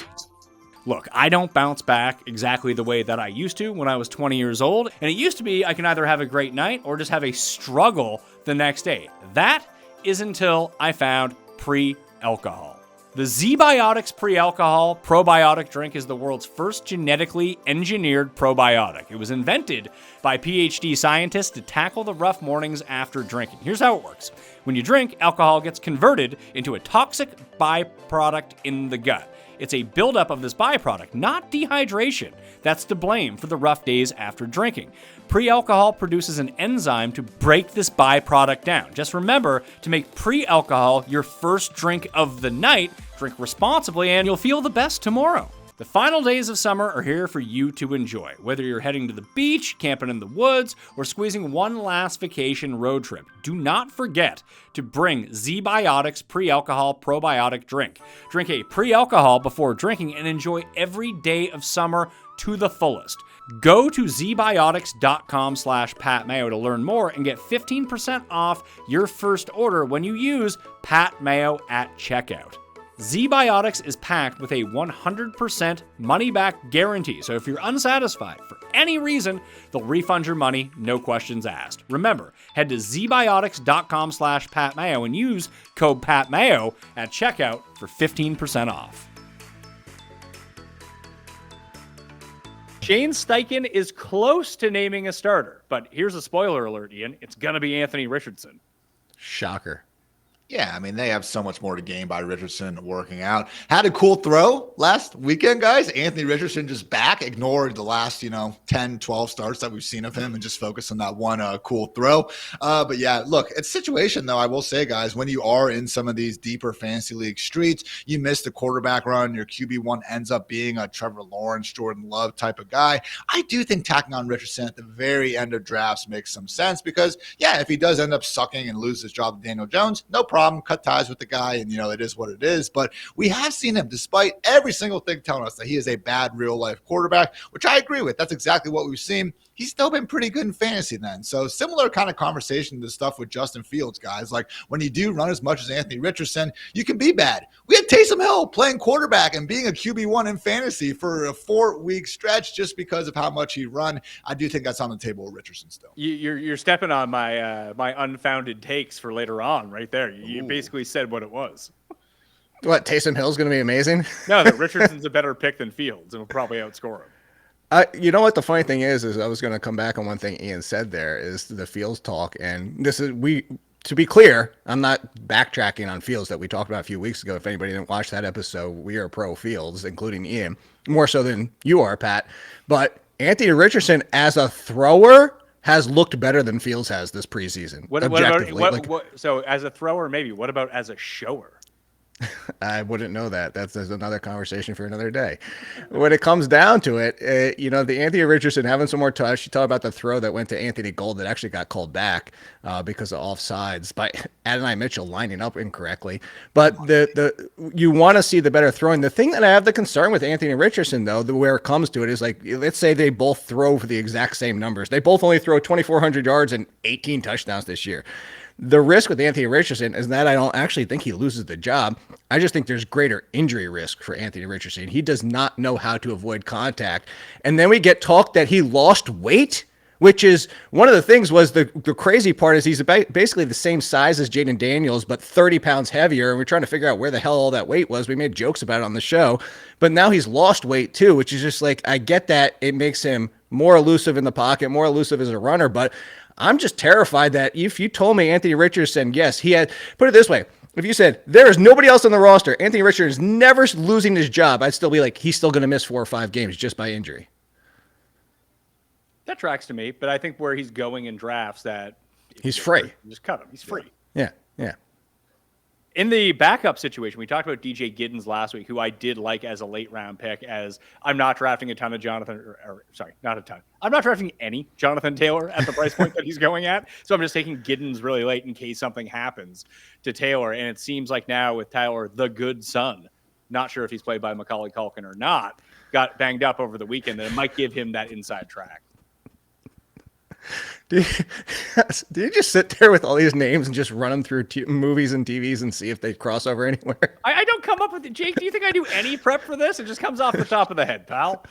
Look, I don't bounce back exactly the way that I used to when I was 20 years old, and it used to be I can either have a great night or just have a struggle the next day. That is until I found pre-alcohol. The Z-Biotics Pre-Alcohol Probiotic Drink is the world's first genetically engineered probiotic. It was invented by PhD scientists to tackle the rough mornings after drinking. Here's how it works. When you drink, alcohol gets converted into a toxic byproduct in the gut. It's a buildup of this byproduct, not dehydration, that's to blame for the rough days after drinking. Pre-alcohol produces an enzyme to break this byproduct down. Just remember to make pre-alcohol your first drink of the night, drink responsibly, and you'll feel the best tomorrow. The final days of summer are here for you to enjoy. Whether you're heading to the beach, camping in the woods, or squeezing one last vacation road trip, do not forget to bring Z-Biotics Pre-Alcohol Probiotic Drink. Drink a pre-alcohol before drinking and enjoy every day of summer to the fullest. Go to zbiotics.com/PatMayo to learn more and get 15% off your first order when you use Pat Mayo at checkout. Z-Biotics is packed with a 100% money-back guarantee, so if you're unsatisfied for any reason, they'll refund your money, no questions asked. Remember, head to zbiotics.com/PatMayo and use code PatMayo at checkout for 15% off. Shane Steichen is close to naming a starter, but here's a spoiler alert, Ian. It's going to be Anthony Richardson. Shocker. Yeah, I mean, they have so much more to gain by Richardson working out. Had a cool throw last weekend, guys. Anthony Richardson just back, ignored the last, 10, 12 starts that we've seen of him and just focused on that one cool throw. But yeah, look, it's a situation, though, I will say, guys, when you are in some of these deeper fantasy league streets, you miss the quarterback run, your QB1 ends up being a Trevor Lawrence, Jordan Love type of guy. I do think tacking on Richardson at the very end of drafts makes some sense because, yeah, if he does end up sucking and lose his job to Daniel Jones, no problem. Cut ties with the guy, and it is what it is. But we have seen him, despite every single thing telling us that he is a bad real life quarterback, which I agree with. That's exactly what we've seen. He's still been pretty good in fantasy then. So similar kind of conversation to stuff with Justin Fields, guys. Like when you do run as much as Anthony Richardson, you can be bad. We had Taysom Hill playing quarterback and being a QB1 in fantasy for a 4-week stretch just because of how much he run. I do think that's on the table with Richardson still. You're stepping on my my unfounded takes for later on right there. You basically said what it was. What, Taysom Hill's going to be amazing? No, that Richardson's a better pick than Fields and will probably outscore him. You know what the funny thing is I was going to come back on one thing Ian said there is the Fields talk. And this is, to be clear, I'm not backtracking on Fields that we talked about a few weeks ago. If anybody didn't watch that episode, we are pro Fields, including Ian, more so than you are, Pat. But Anthony Richardson as a thrower has looked better than Fields has this preseason. What about, so as a thrower, maybe. What about as a shower? I wouldn't know that. That's another conversation for another day. When it comes down to it, the Anthony Richardson having some more touch. You talk about the throw that went to Anthony Gold that actually got called back because of offsides by Adonai Mitchell lining up incorrectly. But you want to see the better throwing. The thing that I have the concern with Anthony Richardson, though, where it comes to it is like, let's say they both throw for the exact same numbers. They both only throw 2,400 yards and 18 touchdowns this year. The risk with Anthony Richardson is that I don't actually think he loses the job. I just think there's greater injury risk for Anthony Richardson. He does not know how to avoid contact. And then we get talk that he lost weight. which is one of the things. Was the crazy part is he's basically the same size as Jaden Daniels, but 30 pounds heavier. And we're trying to figure out where the hell all that weight was. We made jokes about it on the show, but now he's lost weight too, which is just like, I get that it makes him more elusive in the pocket, more elusive as a runner, but I'm just terrified that if you told me Anthony Richardson, yes, he had, put it this way, if you said there is nobody else on the roster, Anthony Richardson is never losing his job, I'd still be like, he's still going to miss 4 or 5 games just by injury. That tracks to me, but I think where he's going in drafts, that he's free. Just cut him. He's free. Yeah. In the backup situation, we talked about DJ Giddens last week, who I did like as a late round pick, as I'm not drafting a ton of not a ton. I'm not drafting any Jonathan Taylor at the price point that he's going at. So I'm just taking Giddens really late in case something happens to Taylor. And it seems like now with Tyler, the good son, not sure if he's played by Macaulay Culkin or not, got banged up over the weekend, that it might give him that inside track. Do you just sit there with all these names and just run them through movies and TVs and see if they cross over anywhere? I don't come up with it. Jake, do you think I do any prep for this? It just comes off the top of the head, pal.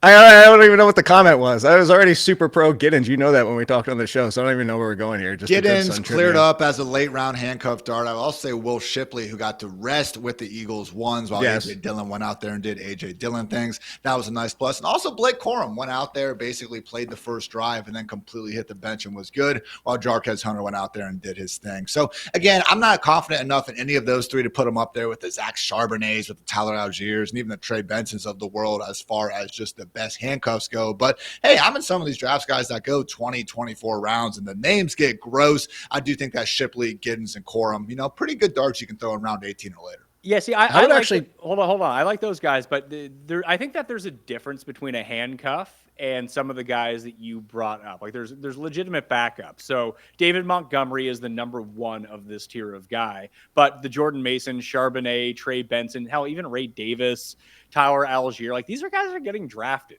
I don't even know what the comment was. I was already super pro Giddens. You know that when we talked on the show, so I don't even know where we're going here. Just Giddens cleared up as a late round handcuff dart. I will also say Will Shipley, who got to rest with the Eagles ones while AJ Dillon went out there and did AJ Dillon things. That was a nice plus. And also Blake Corum went out there, basically played the first drive and then completely hit the bench and was good, while Jarquez Hunter went out there and did his thing. So again, I'm not confident enough in any of those three to put them up there with the Zach Charbonnets, with the Tyler Algiers, and even the Trey Bensons of the world as far as just the best handcuffs go. But hey, I'm in some of these drafts, guys, that go 20, 24 rounds and the names get gross. I do think that Shipley, Giddens, and Corum, pretty good darts you can throw in round 18 or later. Yeah, see, I would actually hold on. I like those guys, but I think that there's a difference between a handcuff and some of the guys that you brought up. Like there's legitimate backup. So David Montgomery is the number one of this tier of guy, but the Jordan Mason, Charbonnet, Trey Benson, hell, even Ray Davis, Tyler Algier, like these are guys that are getting drafted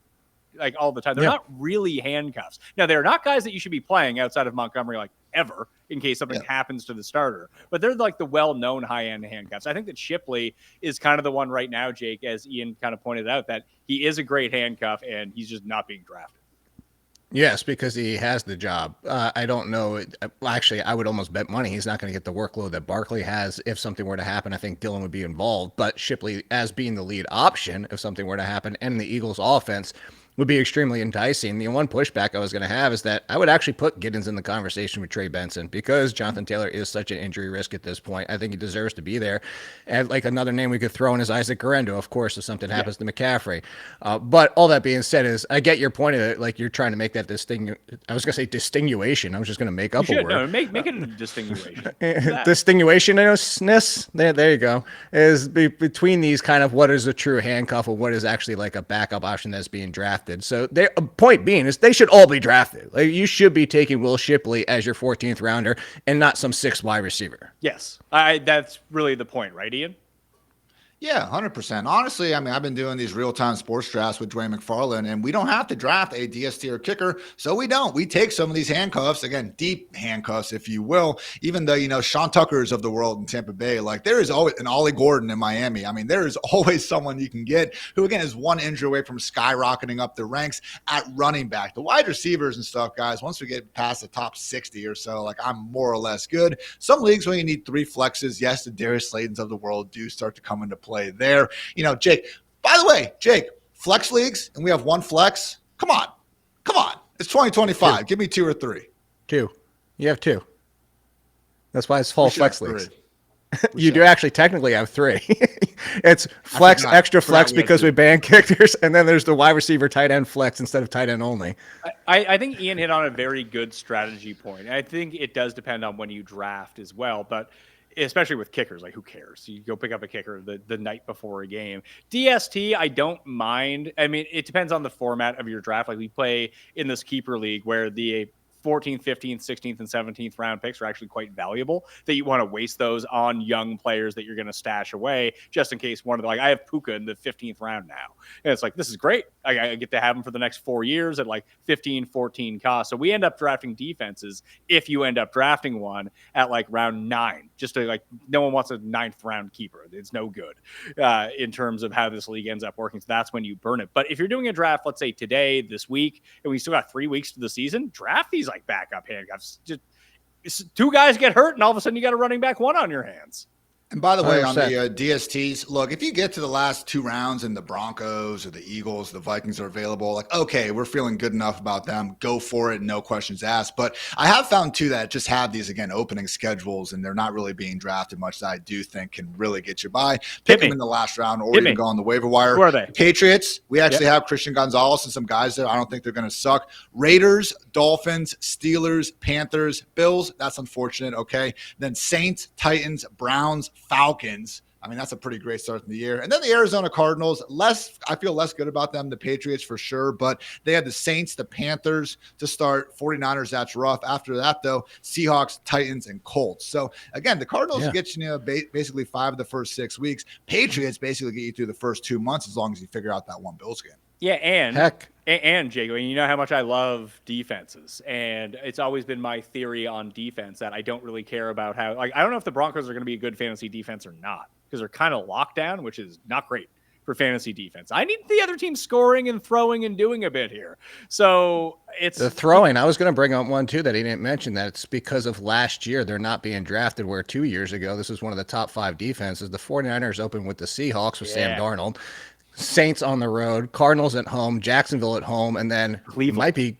like all the time. They're not really handcuffs. Now, they're not guys that you should be playing outside of Montgomery like ever in case something happens to the starter, but they're like the well-known high-end handcuffs. I think that Shipley is kind of the one right now, Jake, as Ian kind of pointed out, that he is a great handcuff and he's just not being drafted. Yes, because he has the job. I don't know. Actually, I would almost bet money he's not going to get the workload that Barkley has. If something were to happen, I think Dillon would be involved. But Shipley, as being the lead option, if something were to happen, and the Eagles' offense would be extremely enticing. The one pushback I was going to have is that I would actually put Giddens in the conversation with Trey Benson because Jonathan Taylor is such an injury risk at this point. I think he deserves to be there. And like another name we could throw in is Isaac Garendo, of course, if something happens to McCaffrey. But all that being said is I get your point of it. Like you're trying to make that I was going to say distinguation. I was just going to make up a word. No, make it a distinguation. Distinguationist. There you go. Is between these kind of what is a true handcuff and what is actually like a backup option that's being drafted. So their point being is they should all be drafted. Like you should be taking Will Shipley as your 14th rounder and not some 6th wide receiver. Yes. That's really the point, right, Ian? Yeah, 100%. Honestly, I mean, I've been doing these real-time sports drafts with Dwayne McFarland, and we don't have to draft a DST or kicker, so we don't. We take some of these handcuffs, again, deep handcuffs, if you will, even the, Sean Tuckers of the world in Tampa Bay. Like, there is always an Ollie Gordon in Miami. I mean, there is always someone you can get who, again, is one injury away from skyrocketing up the ranks at running back. The wide receivers and stuff, guys, once we get past the top 60 or so, like, I'm more or less good. Some leagues where you need 3 flexes, yes, the Darius Slaytons of the world do start to come into play there. Jake, by the way, flex leagues, and we have 1 flex. Come on. It's 2025. 2. Give me 2 or 3. 2. You have 2. That's why it's fall flex leagues. You do actually technically have 3. It's flex, extra flex because we ban kickers, and then there's the wide receiver tight end flex instead of tight end only. I think Ian hit on a very good strategy point. I think it does depend on when you draft as well, but especially with kickers, like who cares? You go pick up a kicker the night before a game. DST, I don't mind. I mean, it depends on the format of your draft. Like we play in this keeper league where the 14th, 15th, 16th, and 17th round picks are actually quite valuable, that you want to waste those on young players that you're going to stash away just in case one of the, like, I have Puka in the 15th round now. And it's like, this is great. I get to have him for the next 4 years at like 15, 14 cost. So we end up drafting defenses, if you end up drafting one, at like round 9, just to like, no one wants a 9th round keeper. It's no good in terms of how this league ends up working. So that's when you burn it. But if you're doing a draft, let's say today, this week, and we still got 3 weeks to the season, draft these like backup handcuffs. Just 2 guys get hurt, and all of a sudden you got a running back 1 on your hands. And by the way, on the 100%. DSTs, look, if you get to the last 2 rounds and the Broncos or the Eagles, the Vikings are available, like, okay, we're feeling good enough about them. Go for it. No questions asked. But I have found, too, that just have these, again, opening schedules, and they're not really being drafted much, that I do think can really get you by. Pick them in the last round or even go on the waiver wire. Who are they? Patriots, we actually have Christian Gonzalez and some guys there. I don't think they're going to suck. Raiders, Dolphins, Steelers, Panthers, Bills. That's unfortunate. Okay. Then Saints, Titans, Browns, Falcons. I mean, that's a pretty great start in the year. And then the Arizona Cardinals, I feel less good about them. The Patriots for sure, but they had the Saints, the Panthers to start. 49ers, that's rough. After that, though, Seahawks, Titans, and Colts. So again, the Cardinals get you basically 5 of the first 6 weeks. Patriots basically get you through the first 2 months as long as you figure out that one Bills game. Yeah, and Heck. And Jago, you know how much I love defenses, and it's always been my theory on defense that I don't really care about how, like, I don't know if the Broncos are going to be a good fantasy defense or not, because they're kind of locked down, which is not great for fantasy defense. I need the other team scoring and throwing and doing a bit here. So it's The throwing. I was going to bring up one too that he didn't mention, that it's because of last year they're not being drafted, where 2 years ago this was one of the top 5 defenses. The 49ers opened with the Seahawks with Sam Darnold, Saints on the road, Cardinals at home, Jacksonville at home, and then it might be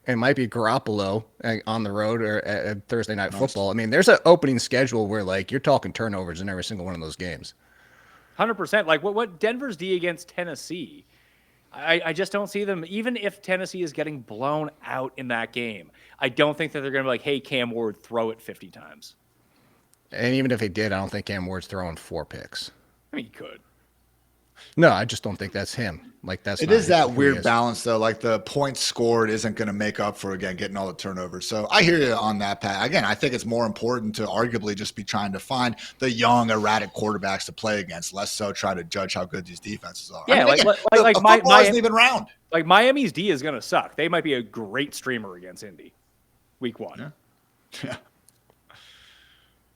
Garoppolo on the road or at Thursday Night Football. I mean, there's an opening schedule where, like, you're talking turnovers in every single one of those games. 100%. Like what Denver's D against Tennessee, I just don't see them, even if Tennessee is getting blown out in that game, I don't think that they're going to be like, hey, Cam Ward, throw it 50 times. And even if he did, I don't think Cam Ward's throwing 4 picks. I mean, he could. No, I just don't think that's him. Like, that's It not is that who he weird is. balance, though. Like, the points scored isn't going to make up for, again, getting all the turnovers. So I hear you on that, Pat. Again, I think it's more important to arguably just be trying to find the young, erratic quarterbacks to play against, less so try to judge how good these defenses are. Yeah, again, football isn't even round. Like, Miami's D is going to suck. They might be a great streamer against Indy week 1. Yeah.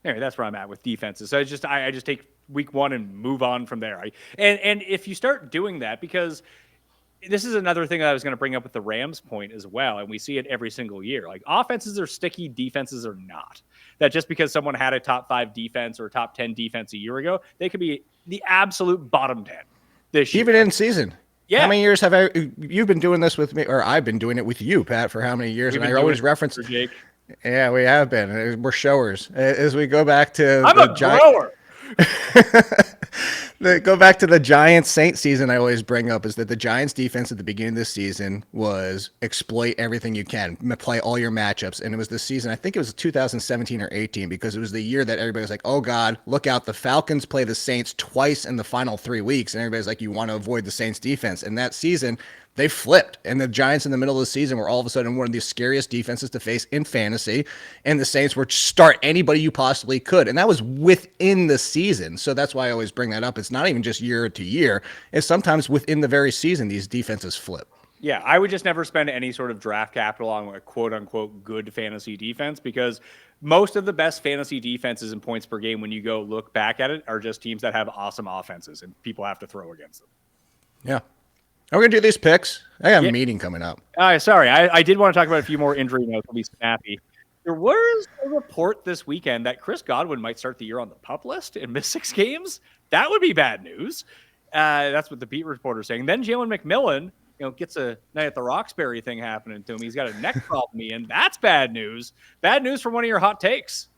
Anyway, that's where I'm at with defenses. So I just take week 1 and move on from there. And if you start doing that, because this is another thing that I was going to bring up with the Rams point as well, and we see it every single year. Like, offenses are sticky, defenses are not. That just because someone had a top 5 defense or top 10 defense a year ago, they could be the absolute bottom 10 this year. Even in season. Yeah. How many years have you've been doing this with me, or I've been doing it with you, Pat, for how many years? We've And been I always doing it reference. for Jake. Yeah, we have been. We're showers. As we go back to I'm a grower. Go back to the Giants Saints season, I always bring up is that the Giants defense at the beginning of this season was exploit everything you can, play all your matchups. And it was this season, I think it was 2017 or 18, because it was the year that everybody was like, oh God, look out. The Falcons play the Saints twice in the final 3 weeks. And everybody's like, you want to avoid the Saints defense. And that season, they flipped, and the Giants in the middle of the season were all of a sudden one of the scariest defenses to face in fantasy, and the Saints were start anybody you possibly could, and that was within the season. So that's why I always bring that up. It's not even just year to year. It's sometimes within the very season these defenses flip. Yeah, I would just never spend any sort of draft capital on a quote-unquote good fantasy defense, because most of the best fantasy defenses in points per game, when you go look back at it, are just teams that have awesome offenses, and people have to throw against them. Yeah. We're going to do these picks. I got a meeting coming up. Sorry, I did want to talk about a few more injury notes. I'll be snappy. There was a report this weekend that Chris Godwin might start the year on the PUP list and miss 6 games. That would be bad news. That's what the beat reporter's saying. Then Jalen McMillan, gets a Night at the Roxbury thing happening to him. He's got a neck problem, Ian. That's bad news. Bad news for one of your hot takes.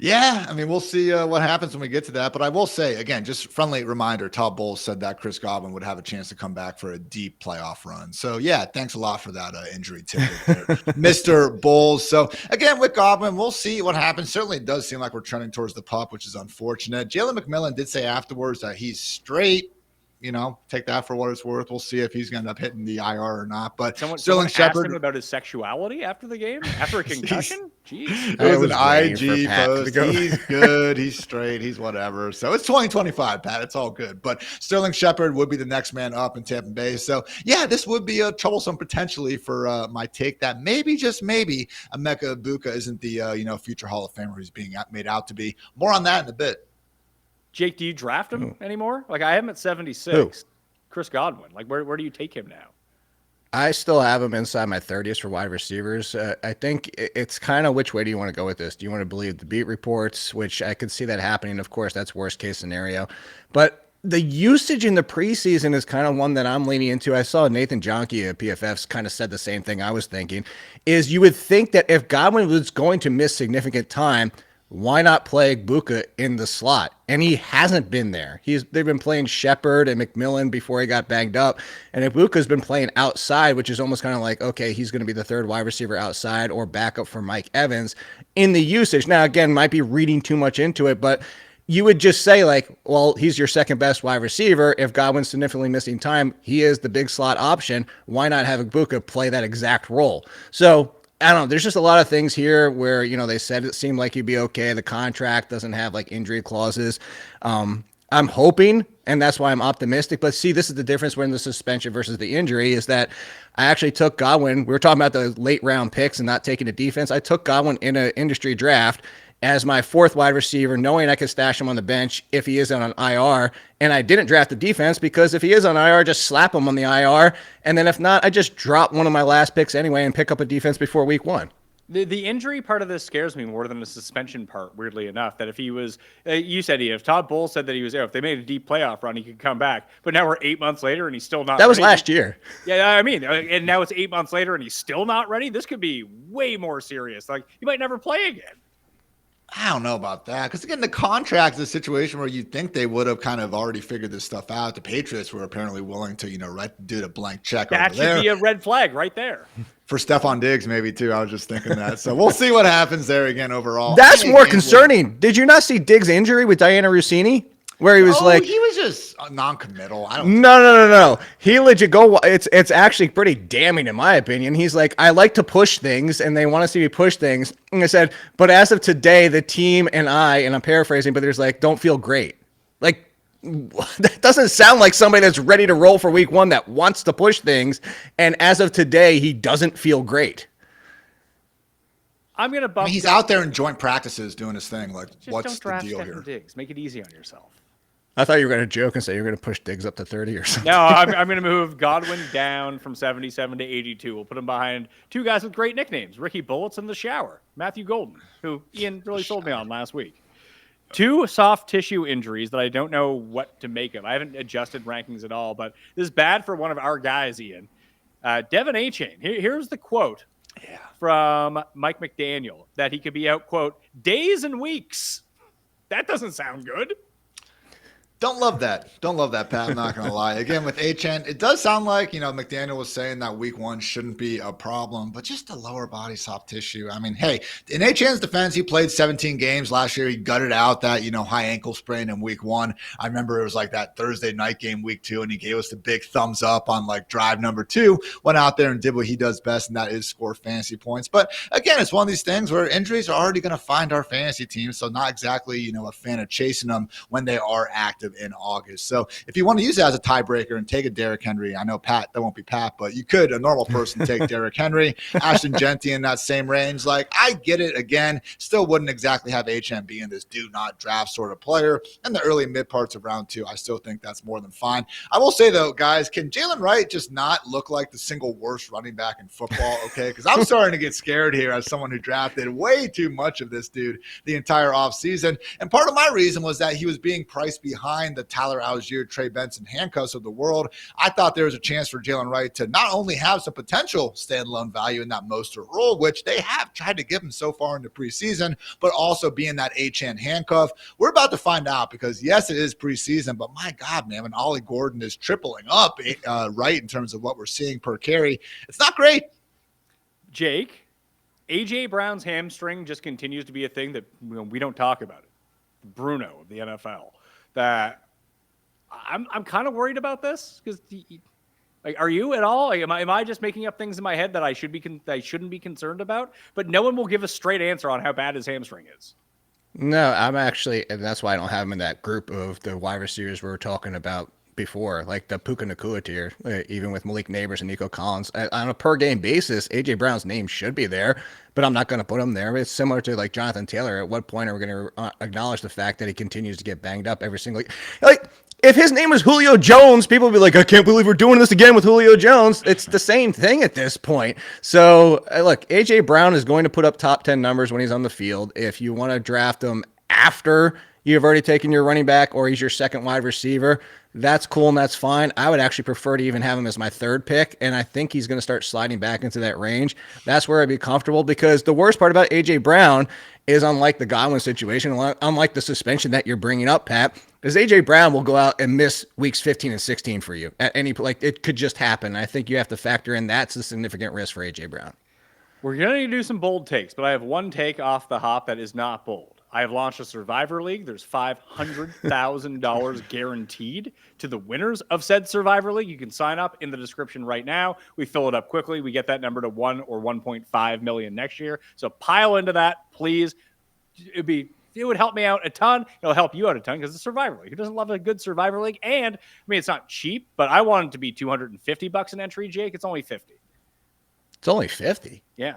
Yeah, I mean, we'll see what happens when we get to that. But I will say, again, just friendly reminder, Todd Bowles said that Chris Godwin would have a chance to come back for a deep playoff run. So, yeah, thanks a lot for that injury tidbit there, Mr. Bowles. So, again, with Godwin, we'll see what happens. Certainly it does seem like we're trending towards the PUP, which is unfortunate. Jalen McMillan did say afterwards that he's straight. take that for what it's worth. We'll see if he's going to end up hitting the IR or not. But Someone Sterling asked Shepard him about his sexuality after the game, after a concussion. Jeez. It was was an waiting for IG Pat to post. go. He's good. He's straight. He's whatever. So it's 2025, Pat. It's all good. But Sterling Shepard would be the next man up in Tampa Bay. So, yeah, this would be a troublesome potentially for my take that maybe, just maybe, Emeka Egbuka isn't the future Hall of Famer he's being made out to be. More on that in a bit. Jake, do you draft him anymore? Like, I have him at 76. Who? Chris Godwin. Like, where do you take him now? I still have him inside my 30s for wide receivers. I think it's kind of which way do you want to go with this? Do you want to believe the beat reports, which I could see that happening? Of course, that's worst case scenario. But the usage in the preseason is kind of one that I'm leaning into. I saw Nathan Jonke at PFF's kind of said the same thing I was thinking, is you would think that if Godwin was going to miss significant time, why not play Egbuka in the slot? And he hasn't been there. They've been playing Shepard and McMillan before he got banged up. And Egbuka's been playing outside, which is almost kind of like, okay, he's going to be the third wide receiver outside or backup for Mike Evans in the usage. Now, again, might be reading too much into it, but you would just say like, well, he's your second best wide receiver. If Godwin's significantly missing time, he is the big slot option. Why not have Egbuka play that exact role? So I don't know. There's just a lot of things here where, they said it seemed like he'd be okay. The contract doesn't have like injury clauses. I'm hoping, and that's why I'm optimistic. But see, this is the difference when the suspension versus the injury is that I actually took Godwin. We were talking about the late round picks and not taking a defense. I took Godwin in an industry draft as my fourth wide receiver, knowing I could stash him on the bench if he is on IR. And I didn't draft the defense because if he is on IR, just slap him on the IR. And then if not, I just drop one of my last picks anyway and pick up a defense before week 1. The injury part of this scares me more than the suspension part, weirdly enough, that if he was, you said if Todd Bowles said that he was there, if they made a deep playoff run, he could come back. But now we're 8 months later and he's still not That was ready. last year. Yeah, I mean, and now it's 8 months later and he's still not ready. This could be way more serious. Like, he might never play again. I don't know about that. Because, again, the contract is a situation where you'd think they would have kind of already figured this stuff out. The Patriots were apparently willing to, write the dude a blank check That over there. should be a red flag right there. For Stephon Diggs, maybe, too. I was just thinking that. So we'll see what happens there again overall. That's more concerning. Did you not see Diggs' injury with Diana Rossini? Where he was he was just non-committal. No. He legit it's actually pretty damning in my opinion. He's like, I like to push things and they want to see me push things. And I said, but as of today, the team and I'm paraphrasing, but there's like, don't feel great. Like, that doesn't sound like somebody that's ready to roll for week 1 that wants to push things. And as of today, he doesn't feel great. I'm going to bump. He's out there in joint practices doing his thing. Like, Just what's don't the draft deal Stefon here? Diggs. Make it easy on yourself. I thought you were going to joke and say you're going to push Diggs up to 30 or something. No, I'm going to move Godwin down from 77 to 82. We'll put him behind two guys with great nicknames, Ricky Bullets in the shower, Matthew Golden, who Ian really sold me on last week. 2 soft tissue injuries that I don't know what to make of. I haven't adjusted rankings at all, but this is bad for one of our guys, Ian. Devin Achane. Here's the quote from Mike McDaniel, that he could be out, quote, days and weeks. That doesn't sound good. Don't love that, Pat. I'm not going to lie. Again, with Achane, it does sound like, McDaniel was saying that week 1 shouldn't be a problem, but just the lower body soft tissue. I mean, hey, in Achane's defense, he played 17 games last year. He gutted out that, high ankle sprain in week 1. I remember it was like that Thursday night game week 2, and he gave us the big thumbs up on like drive number 2, went out there and did what he does best, and that is score fantasy points. But again, it's one of these things where injuries are already going to find our fantasy team, so not exactly, a fan of chasing them when they are active in August. So if you want to use it as a tiebreaker and take a Derrick Henry, I know Pat, that won't be Pat, but you could, a normal person, take Derrick Henry, Ashton Genty in that same range. Like, I get it. Again, still wouldn't exactly have HM being this do not draft sort of player in the early mid parts of round 2. I still think that's more than fine. I will say though, guys, can Jalen Wright just not look like the single worst running back in football? Okay. Because I'm starting to get scared here as someone who drafted way too much of this dude the entire offseason. And part of my reason was that he was being priced behind the Tyler Algier, Trey Benson handcuffs of the world. I thought there was a chance for Jalen Wright to not only have some potential standalone value in that Mostert role, which they have tried to give him so far in the preseason, but also being that Achane handcuff. We're about to find out because, yes, it is preseason, but my God, man, when Ollie Gordon is tripling up right in terms of what we're seeing per carry, it's not great. Jake, A.J. Brown's hamstring just continues to be a thing that we don't talk about it. Bruno of the NFL. That I'm kind of worried about this because, like, are you at all? Like, am I just making up things in my head that I shouldn't be concerned about? But no one will give a straight answer on how bad his hamstring is. No, I'm actually, and that's why I don't have him in that group of the wide receivers we were talking about before, like the Puka Nacua tier, even with Malik Neighbors and Nico Collins. On a per game basis, AJ Brown's name should be there, but I'm not going to put him there. It's similar to like Jonathan Taylor. At what point are we going to acknowledge the fact that he continues to get banged up every single, like, if his name was Julio Jones, people would be like, I can't believe we're doing this again with Julio Jones. It's the same thing at this point. So, look, A.J. Brown is going to put up top 10 numbers when he's on the field. If you want to draft him after you've already taken your running back or he's your second wide receiver, that's cool and that's fine. I would actually prefer to even have him as my third pick, and I think he's going to start sliding back into that range. That's where I'd be comfortable, because the worst part about A.J. Brown is, unlike the Godwin situation, unlike the suspension that you're bringing up, Pat, is A.J. Brown will go out and miss weeks 15 and 16 for you at any, like, it could just happen. I think you have to factor in that's a significant risk for A.J. Brown. We're going to do some bold takes, but I have one take off the hop that is not bold. I have launched a Survivor League. There's $500,000 guaranteed to the winners of said Survivor League. You can sign up in the description right now. We fill it up quickly. We get that number to 1 or 1.5 million next year. So pile into that, please. It would help me out a ton. It'll help you out a ton because it's Survivor League. Who doesn't love a good Survivor League? And I mean, it's not cheap, but I want it to be $250 an entry, Jake. It's only 50. It's only 50. Yeah.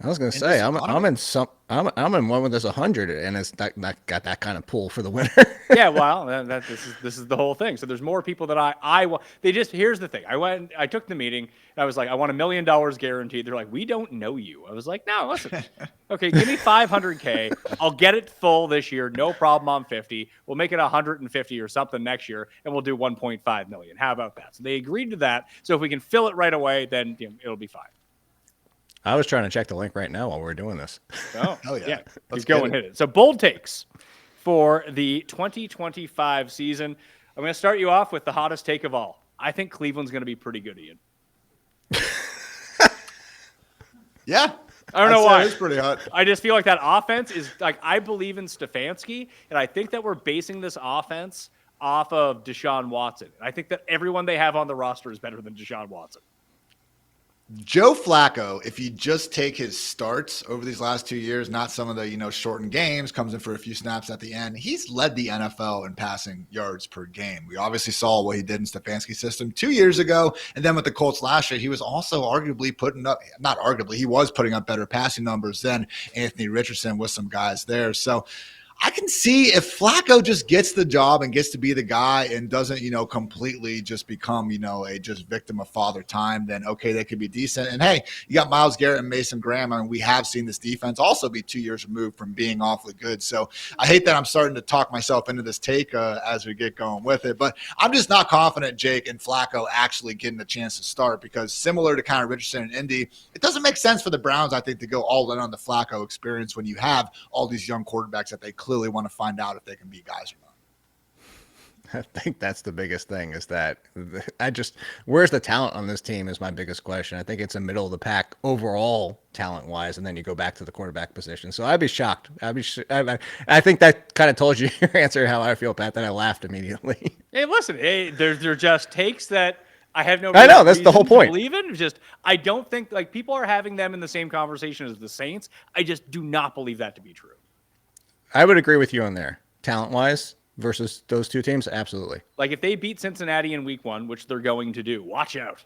I was gonna say I'm in one with this 100, and it's not got that kind of pull for the winner. Yeah, well, this is the whole thing. So there's more people that I want. Here's the thing. I took the meeting and I was like, I want $1 million guaranteed. They're like, we don't know you. I was like, no, listen. Okay, give me $500K. I'll get it full this year, no problem. On 50, we'll make it 150 or something next year, and we'll do 1.5 million. How about that? So they agreed to that. So if we can fill it right away, then it'll be fine. I was trying to check the link right now while we were doing this. Oh, hell yeah. Let's go and hit it. So bold takes for the 2025 season. I'm going to start you off with the hottest take of all. I think Cleveland's going to be pretty good, Ian. Yeah. I don't know why. It's pretty hot. I just feel like that offense is like, I believe in Stefanski, and I think that we're basing this offense off of Deshaun Watson. I think that everyone they have on the roster is better than Deshaun Watson. Joe Flacco, if you just take his starts over these last 2 years, not some of the, shortened games, comes in for a few snaps at the end, he's led the NFL in passing yards per game. We obviously saw what he did in Stefanski's system 2 years ago. And then with the Colts last year, he was also arguably he was putting up better passing numbers than Anthony Richardson with some guys there. So I can see if Flacco just gets the job and gets to be the guy and doesn't, completely just become, a just victim of father time, then okay, they could be decent. And hey, you got Myles Garrett and Mason Graham. I mean, we have seen this defense also be 2 years removed from being awfully good. So I hate that I'm starting to talk myself into this take as we get going with it, but I'm just not confident, Jake, in Flacco actually getting a chance to start, because similar to kind of Richardson and Indy, it doesn't make sense for the Browns, I think, to go all in on the Flacco experience when you have all these young quarterbacks that they clearly want to find out if they can be guys or not. I think that's the biggest thing, is that where's the talent on this team is my biggest question. I think it's a middle of the pack overall talent wise, and then you go back to the quarterback position. So I'd be shocked. I think that kind of told you your answer, how I feel, Pat, that I laughed immediately. Hey, listen, they're just takes that I have no. I know, that's the whole point. Believe in. Just I don't think, like, people are having them in the same conversation as the Saints. I just do not believe that to be true. I would agree with you on there. Talent-wise versus those two teams, absolutely. Like, if they beat Cincinnati in week 1, which they're going to do, watch out.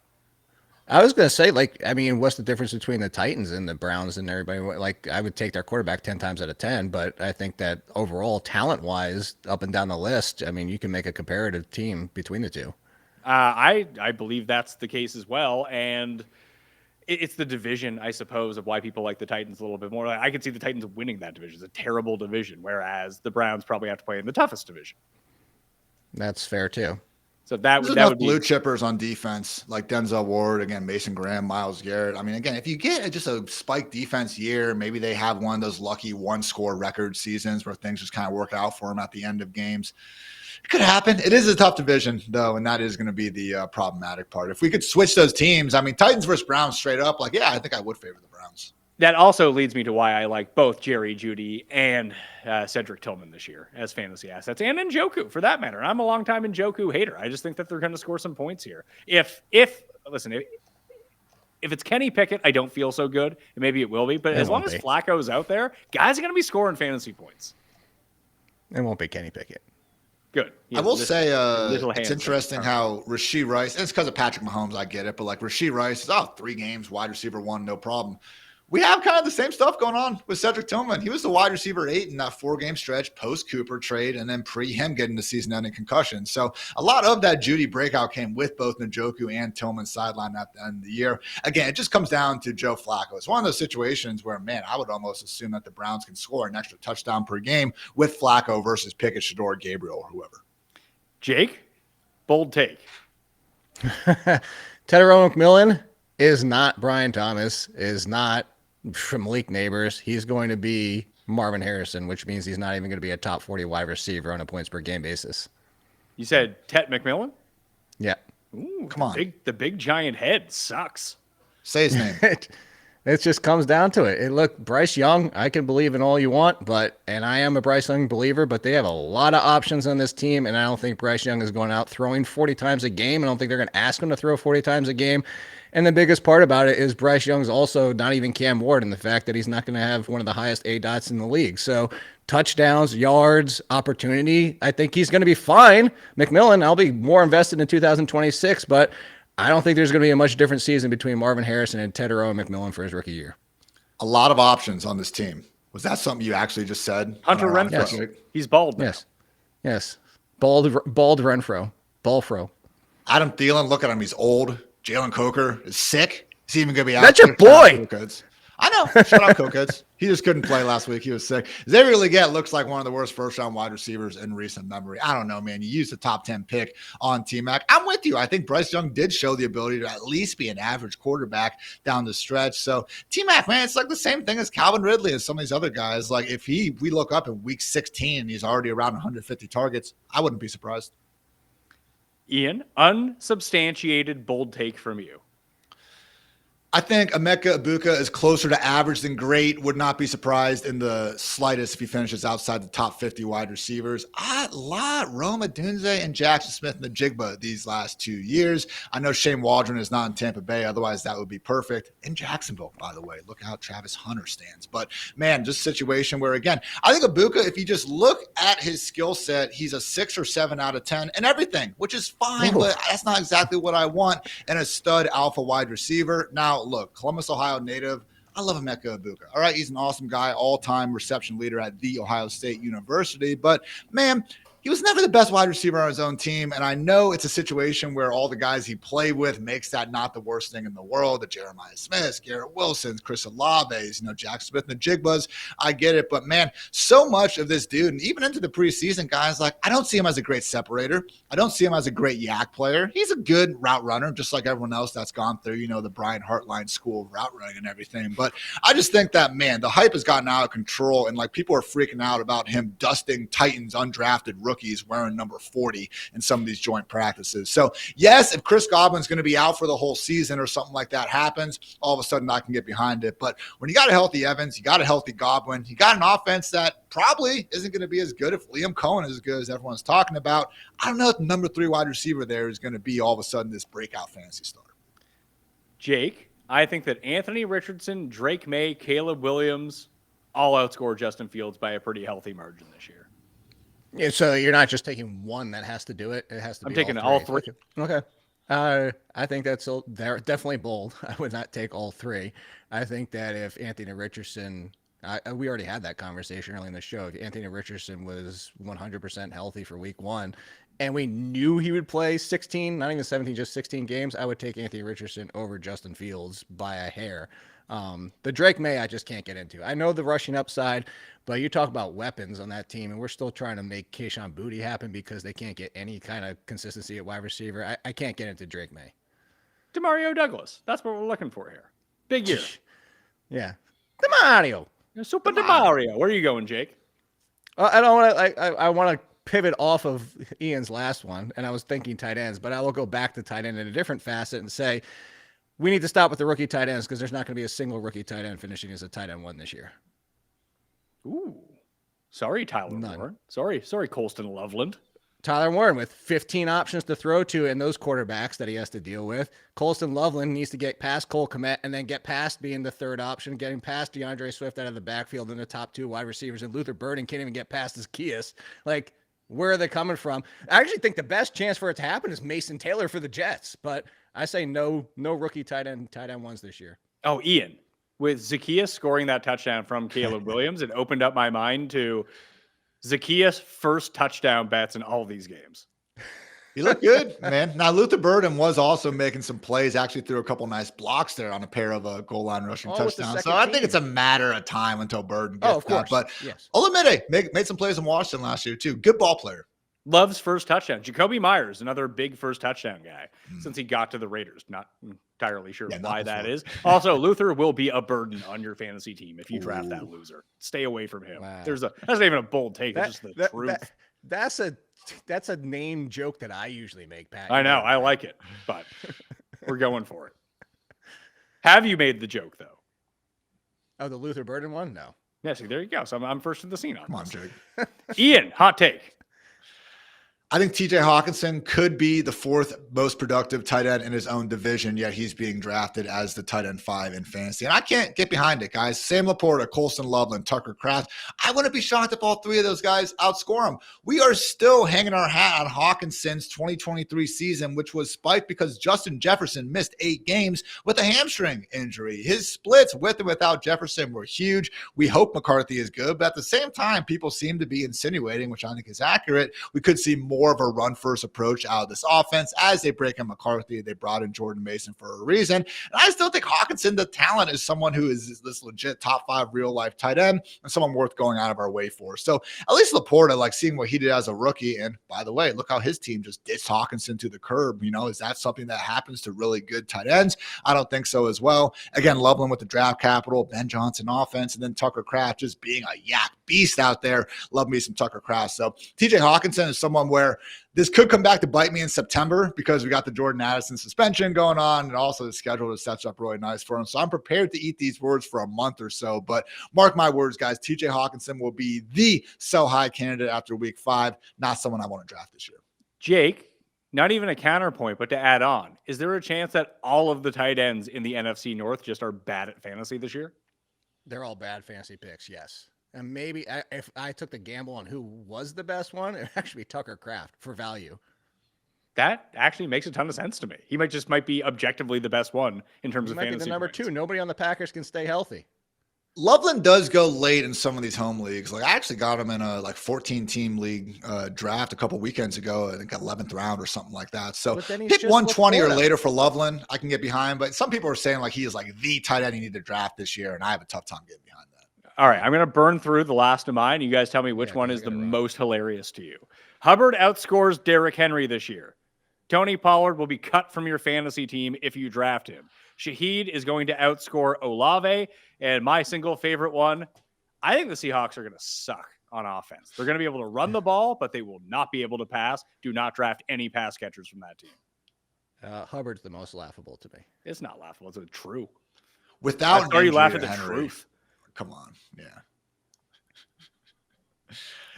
I was going to say, what's the difference between the Titans and the Browns and everybody? Like, I would take their quarterback 10 times out of 10, but I think that overall, talent-wise, up and down the list, you can make a comparative team between the two. I believe that's the case as well, and it's the division, I suppose, of why people like the Titans a little bit more. I could see the Titans winning that division. It's a terrible division, whereas the Browns probably have to play in the toughest division. That's fair, too. So that would be blue chippers on defense, like Denzel Ward, again, Mason Graham, Myles Garrett. Again, if you get just a spike defense year, maybe they have one of those lucky one-score record seasons where things just kind of work out for them at the end of games. It could happen. It is a tough division, though, and that is going to be the problematic part. If we could switch those teams, Titans versus Browns straight up, I think I would favor the Browns. That also leads me to why I like both Jerry Jeudy and Cedric Tillman this year as fantasy assets, and Njoku for that matter. I'm a longtime Njoku hater. I just think that they're going to score some points here. If it's Kenny Pickett, I don't feel so good, and maybe it will be. But as long as Flacco's out there, guys are going to be scoring fantasy points. It won't be Kenny Pickett. Good. I will say it's interesting how Rashee Rice, and it's because of Patrick Mahomes, I get it, but like Rashee Rice is 3 games, wide receiver 1, no problem. We have kind of the same stuff going on with Cedric Tillman. He was the wide receiver 8 in that 4-game stretch post-Cooper trade and then pre him getting the season-ending concussion. So a lot of that Jeudy breakout came with both Njoku and Tillman sideline at the end of the year. Again, it just comes down to Joe Flacco. It's one of those situations where, man, I would almost assume that the Browns can score an extra touchdown per game with Flacco versus Pickett, Shador, Gabriel, or whoever. Jake, bold take. Teterow McMillan is not Brian Thomas, is not from Malik Neighbors. He's going to be Marvin Harrison, which means he's not even going to be a top 40 wide receiver on a points per game basis. You said Tet McMillan? Yeah. Ooh, come on. The big giant head sucks. Say his name. It just comes down to it. Look, Bryce Young, I can believe in all you want, and I am a Bryce Young believer, but they have a lot of options on this team, and I don't think Bryce Young is going out throwing 40 times a game. I don't think they're going to ask him to throw 40 times a game. And the biggest part about it is Bryce Young's also not even Cam Ward, and the fact that he's not going to have one of the highest ADOTs in the league. So touchdowns, yards, opportunity, I think he's going to be fine. McMillan, I'll be more invested in 2026, but I don't think there's going to be a much different season between Marvin Harrison and Teterow and McMillan for his rookie year. A lot of options on this team. Was that something you actually just said? Hunter Renfrow. Yes. He's bald now. Yes. Bald Renfrow. Ballfro. Adam Thielen, look at him. He's old. Jalen Coker is sick. Is he even going to be out? That's your boy. I know. Shut up, Cokeheads. He just couldn't play last week. He was sick. Xavier Legette looks like one of the worst first-round wide receivers in recent memory. I don't know, man. You used the top 10 pick on T-Mac. I'm with you. I think Bryce Young did show the ability to at least be an average quarterback down the stretch. So T-Mac, man, it's like the same thing as Calvin Ridley and some of these other guys. Like if we look up in week 16 and he's already around 150 targets, I wouldn't be surprised. Ian, unsubstantiated bold take from you. I think Emeka Egbuka is closer to average than great. Would not be surprised in the slightest if he finishes outside the top 50 wide receivers. Rome Odunze and Jackson Smith and Najigba these last 2 years. I know Shane Waldron is not in Tampa Bay. Otherwise, that would be perfect. In Jacksonville, by the way. Look how Travis Hunter stands. But, man, just a situation where, again, I think Egbuka, if you just look at his skill set, he's a 6 or 7 out of 10 and everything, which is fine. Ooh. But that's not exactly what I want in a stud alpha wide receiver. Now, look, Columbus, Ohio native. I love Emeka Egbuka. All right, he's an awesome guy, all-time reception leader at The Ohio State University. But, man, he was never the best wide receiver on his own team, and I know it's a situation where all the guys he played with makes that not the worst thing in the world. The Jeremiah Smiths, Garrett Wilsons, Chris Olaves, Jack Smith and the Jigbas. I get it, but man, so much of this dude, and even into the preseason, guys, like I don't see him as a great separator. I don't see him as a great yak player. He's a good route runner, just like everyone else that's gone through, the Brian Hartline school of route running and everything. But I just think that, man, the hype has gotten out of control, and like people are freaking out about him dusting Titans undrafted rookies wearing number 40 in some of these joint practices. So yes, if Chris Godwin's going to be out for the whole season or something like that happens, all of a sudden I can get behind it. But when you got a healthy Evans, you got a healthy Godwin, you got an offense that probably isn't going to be as good if Liam Cohen is as good as everyone's talking about. I don't know if the number 3 wide receiver there is going to be all of a sudden this breakout fantasy star. Jake, I think that Anthony Richardson, Drake May, Caleb Williams all outscore Justin Fields by a pretty healthy margin this year. Yeah, so you're not just taking one that has to do it. It has to be taking all three. Okay. I think they're definitely bold. I would not take all 3. I think that if Anthony Richardson, we already had that conversation early in the show. If Anthony Richardson was 100% healthy for week 1 and we knew he would play 16, not even 17, just 16 games, I would take Anthony Richardson over Justin Fields by a hair. The Drake May, I just can't get into. I know the rushing upside, but you talk about weapons on that team, and we're still trying to make Kayshon Boutte happen because they can't get any kind of consistency at wide receiver. I can't get into Drake May. DeMario Douglas. That's what we're looking for here. Big year. Yeah. DeMario. Super DeMario. Where are you going, Jake? I don't want to. I want to pivot off of Ian's last one, and I was thinking tight ends, but I will go back to tight end in a different facet and say, we need to stop with the rookie tight ends because there's not going to be a single rookie tight end finishing as a tight end 1 this year. Ooh. Sorry, Tyler None. Warren. Sorry, Colston Loveland. Tyler Warren with 15 options to throw to and those quarterbacks that he has to deal with. Colston Loveland needs to get past Cole Kmet and then get past being the third option, getting past DeAndre Swift out of the backfield and the top 2 wide receivers. And Luther Burden can't even get past Zaccheaus. Like, where are they coming from? I actually think the best chance for it to happen is Mason Taylor for the Jets, but I say no rookie tight end 1s this year. Oh, Ian, with Zaccheaus scoring that touchdown from Caleb Williams, it opened up my mind to Zaccheaus' first touchdown bets in all these games. He looked good, man. Now, Luther Burden was also making some plays, actually threw a couple nice blocks there on a pair of goal line rushing touchdowns. So I think it's a matter of time until Burden gets that. But yes. Olamide made some plays in Washington last year, too. Good ball player. Love's first touchdown. Jacoby Myers, another big first touchdown guy since he got to the Raiders. Not entirely sure why that is. Also, Luther will be a burden on your fantasy team if you draft that loser. Stay away from him. Wow. That's not even a bold take. It's just the truth. That's a name joke that I usually make, Pat. I know. I like it, but we're going for it. Have you made the joke, though? Oh, the Luther Burden one? No. Yeah, see, there you go. So I'm first in the scene on Come on, this. Jake. Ian, hot take. I think TJ Hawkinson could be the 4th most productive tight end in his own division, yet he's being drafted as the tight end 5 in fantasy. And I can't get behind it, guys. Sam Laporta, Colston Loveland, Tucker Kraft. I wouldn't be shocked if all 3 of those guys outscore him. We are still hanging our hat on Hawkinson's 2023 season, which was spiked because Justin Jefferson missed 8 games with a hamstring injury. His splits with and without Jefferson were huge. We hope McCarthy is good, but at the same time, people seem to be insinuating, which I think is accurate, we could see more of a run-first approach out of this offense as they break in McCarthy. They brought in Jordan Mason for a reason. And I still think Hawkinson, the talent, is someone who is this legit top 5 real-life tight end and someone worth going out of our way for. So at least Laporta, like seeing what he did as a rookie, and by the way, look how his team just ditched Hawkinson to the curb. You know, is that something that happens to really good tight ends? I don't think so as well. Again, Loveland with the draft capital, Ben Johnson offense, and then Tucker Kraft just being a yak beast out there. Love me some Tucker Kraft. So TJ Hawkinson is someone where this could come back to bite me in September because we got the Jordan Addison suspension going on, and also the schedule is set up really nice for him. So I'm prepared to eat these words for a month or so. But mark my words, guys, TJ Hawkinson will be the sell high candidate after week 5, not someone I want to draft this year. Jake, not even a counterpoint, but to add on, is there a chance that all of the tight ends in the NFC North just are bad at fantasy this year? They're all bad fantasy picks, yes. And maybe if I took the gamble on who was the best one, it would actually be Tucker Kraft for value. That actually makes a ton of sense to me. He might be objectively the best one in terms of Might be fantasy the number points. 2. Nobody on the Packers can stay healthy. Loveland does go late in some of these home leagues. Like I actually got him in a 14-team league draft a couple weekends ago. I think 11th round or something like that. So pick 120 or later for Loveland. I can get behind. But some people are saying like he is like the tight end you need to draft this year, and I have a tough time getting behind that. All right, I'm going to burn through the last of mine. You guys tell me which one is the most hilarious to you. Hubbard outscores Derrick Henry this year. Tony Pollard will be cut from your fantasy team if you draft him. Shaheed is going to outscore Olave. And my single favorite one, I think the Seahawks are going to suck on offense. They're going to be able to run the ball, but they will not be able to pass. Do not draft any pass catchers from that team. Hubbard's the most laughable to me. It's not laughable. It's true. Without are you laughing at the Henry. truth? Come on. Yeah.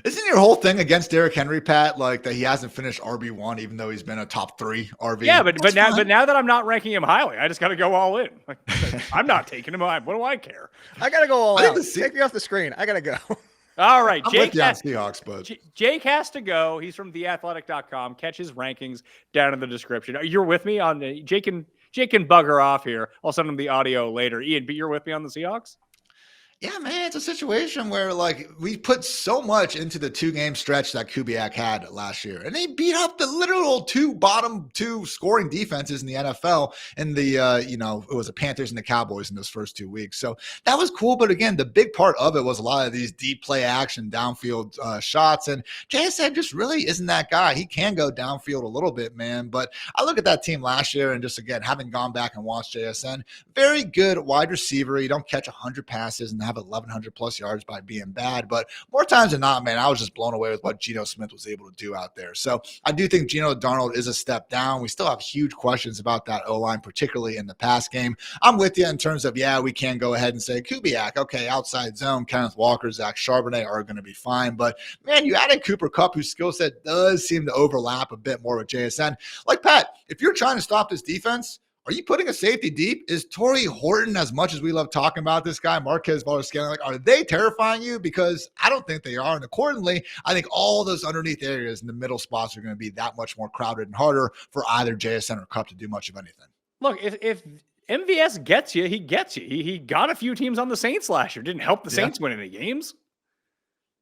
Isn't your whole thing against Derrick Henry, Pat, like that he hasn't finished RB1 even though he's been a top 3 RB? Yeah, but now that I'm not ranking him highly, I just got to go all in. Like, I'm not taking him. What do I care? I got to go all I out. think Take me off the screen. I got to go. All right, I'm Jake. with you on Seahawks, but Jake has to go. He's from theathletic.com. Catch his rankings down in the description. You're with me on Jake can bugger off here. I'll send him the audio later. Ian, but you're with me on the Seahawks? yeah, man, it's a situation where like we put so much into the 2-game stretch that Kubiak had last year, and they beat up the literal bottom 2 scoring defenses in the NFL in the it was the Panthers and the Cowboys in those first 2 weeks. So that was cool, but again, the big part of it was a lot of these deep play action downfield shots, and JSN just really isn't that guy. He can go downfield a little bit, man, but I look at that team last year and just again having gone back and watched JSN, very good wide receiver. You don't catch 100 passes and have 1,100 plus yards by being bad. But more times than not, man, I was just blown away with what Geno Smith was able to do out there. So I do think Geno Darnold is a step down. We still have huge questions about that O-line, particularly in the pass game. I'm with you in terms of, yeah, we can go ahead and say Kubiak, okay, outside zone, Kenneth Walker, Zach Charbonnet are going to be fine. But, man, you added Cooper Kupp, whose skill set does seem to overlap a bit more with JSN. Like, Pat, if you're trying to stop this defense, are you putting a safety deep? Is Torrey Horton, as much as we love talking about this guy, Marquez Valdes-Scantling, like, are they terrifying you? Because I don't think they are. And accordingly, I think all those underneath areas in the middle spots are going to be that much more crowded and harder for either JSN or Kupp to do much of anything. Look, if MVS gets you, he gets you. He got a few teams on the Saints last year. Didn't help the Saints win any games.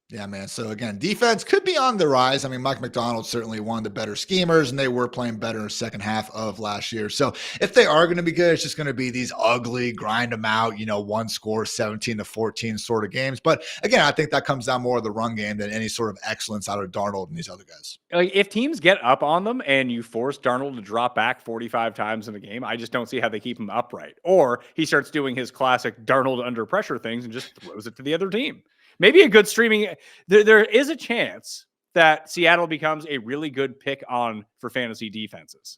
Yeah, man. So again, defense could be on the rise. I mean, Mike McDonald's certainly one of the better schemers, and they were playing better in the second half of last year. So if they are going to be good, it's just going to be these ugly, grind them out, one score, 17-14 sort of games. But again, I think that comes down more of the run game than any sort of excellence out of Darnold and these other guys. Like, if teams get up on them and you force Darnold to drop back 45 times in a game, I just don't see how they keep him upright. Or he starts doing his classic Darnold under pressure things and just throws it to the other team. Maybe a good streaming. There is a chance that Seattle becomes a really good pick on for fantasy defenses.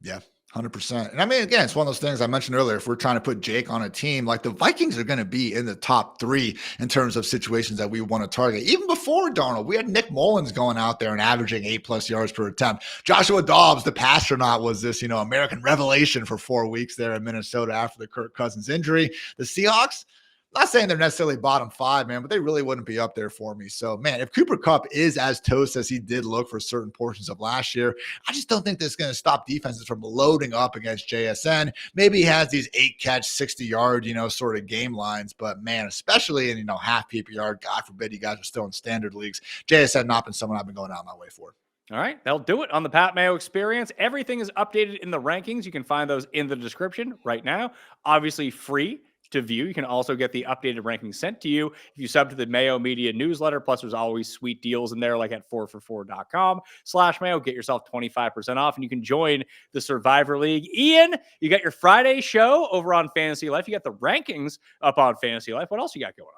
Yeah, 100%. And I mean, again, it's one of those things I mentioned earlier. If we're trying to put Jake on a team, like the Vikings are going to be in the top 3 in terms of situations that we want to target. Even before Darnold, we had Nick Mullins going out there and averaging 8+ yards per attempt. Joshua Dobbs, the pastronaut, was this, American revelation for 4 weeks there in Minnesota after the Kirk Cousins injury. The Seahawks, not saying they're necessarily bottom 5, man, but they really wouldn't be up there for me. So, man, if Cooper Kupp is as toast as he did look for certain portions of last year, I just don't think that's going to stop defenses from loading up against JSN. Maybe he has these 8-catch, 60-yard, sort of game lines. But, man, especially in, half PPR, God forbid you guys are still in standard leagues, JSN not been someone I've been going out my way for. All right, they'll do it on the Pat Mayo Experience. Everything is updated in the rankings. You can find those in the description right now. Obviously free to view. You can also get the updated rankings sent to you if you sub to the Mayo Media newsletter. Plus, there's always sweet deals in there, like at 4for4.com/Mayo. Get yourself 25% off, and you can join the Survivor League. Ian, you got your Friday show over on Fantasy Life. You got the rankings up on Fantasy Life. What else you got going on?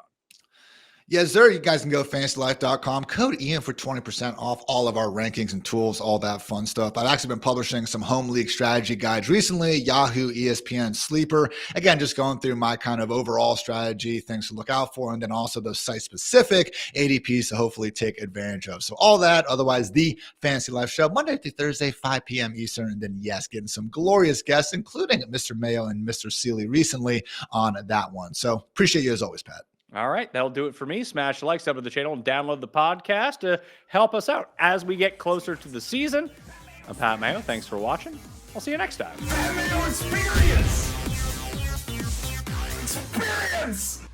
Yes, sir. You guys can go fantasylife.com. Code Ian for 20% off all of our rankings and tools, all that fun stuff. I've actually been publishing some home league strategy guides recently, Yahoo, ESPN, Sleeper. Again, just going through my kind of overall strategy, things to look out for, and then also those site-specific ADPs to hopefully take advantage of. So all that, otherwise the Fantasy Life Show, Monday through Thursday, 5 p.m. Eastern. And then, yes, getting some glorious guests, including Mr. Mayo and Mr. Ciely recently on that one. So appreciate you as always, Pat. All right, that'll do it for me. Smash the like, sub to the channel, and download the podcast to help us out as we get closer to the season. I'm Pat Mayo. Thanks for watching. I'll see you next time. That Mayo Experience! Experience!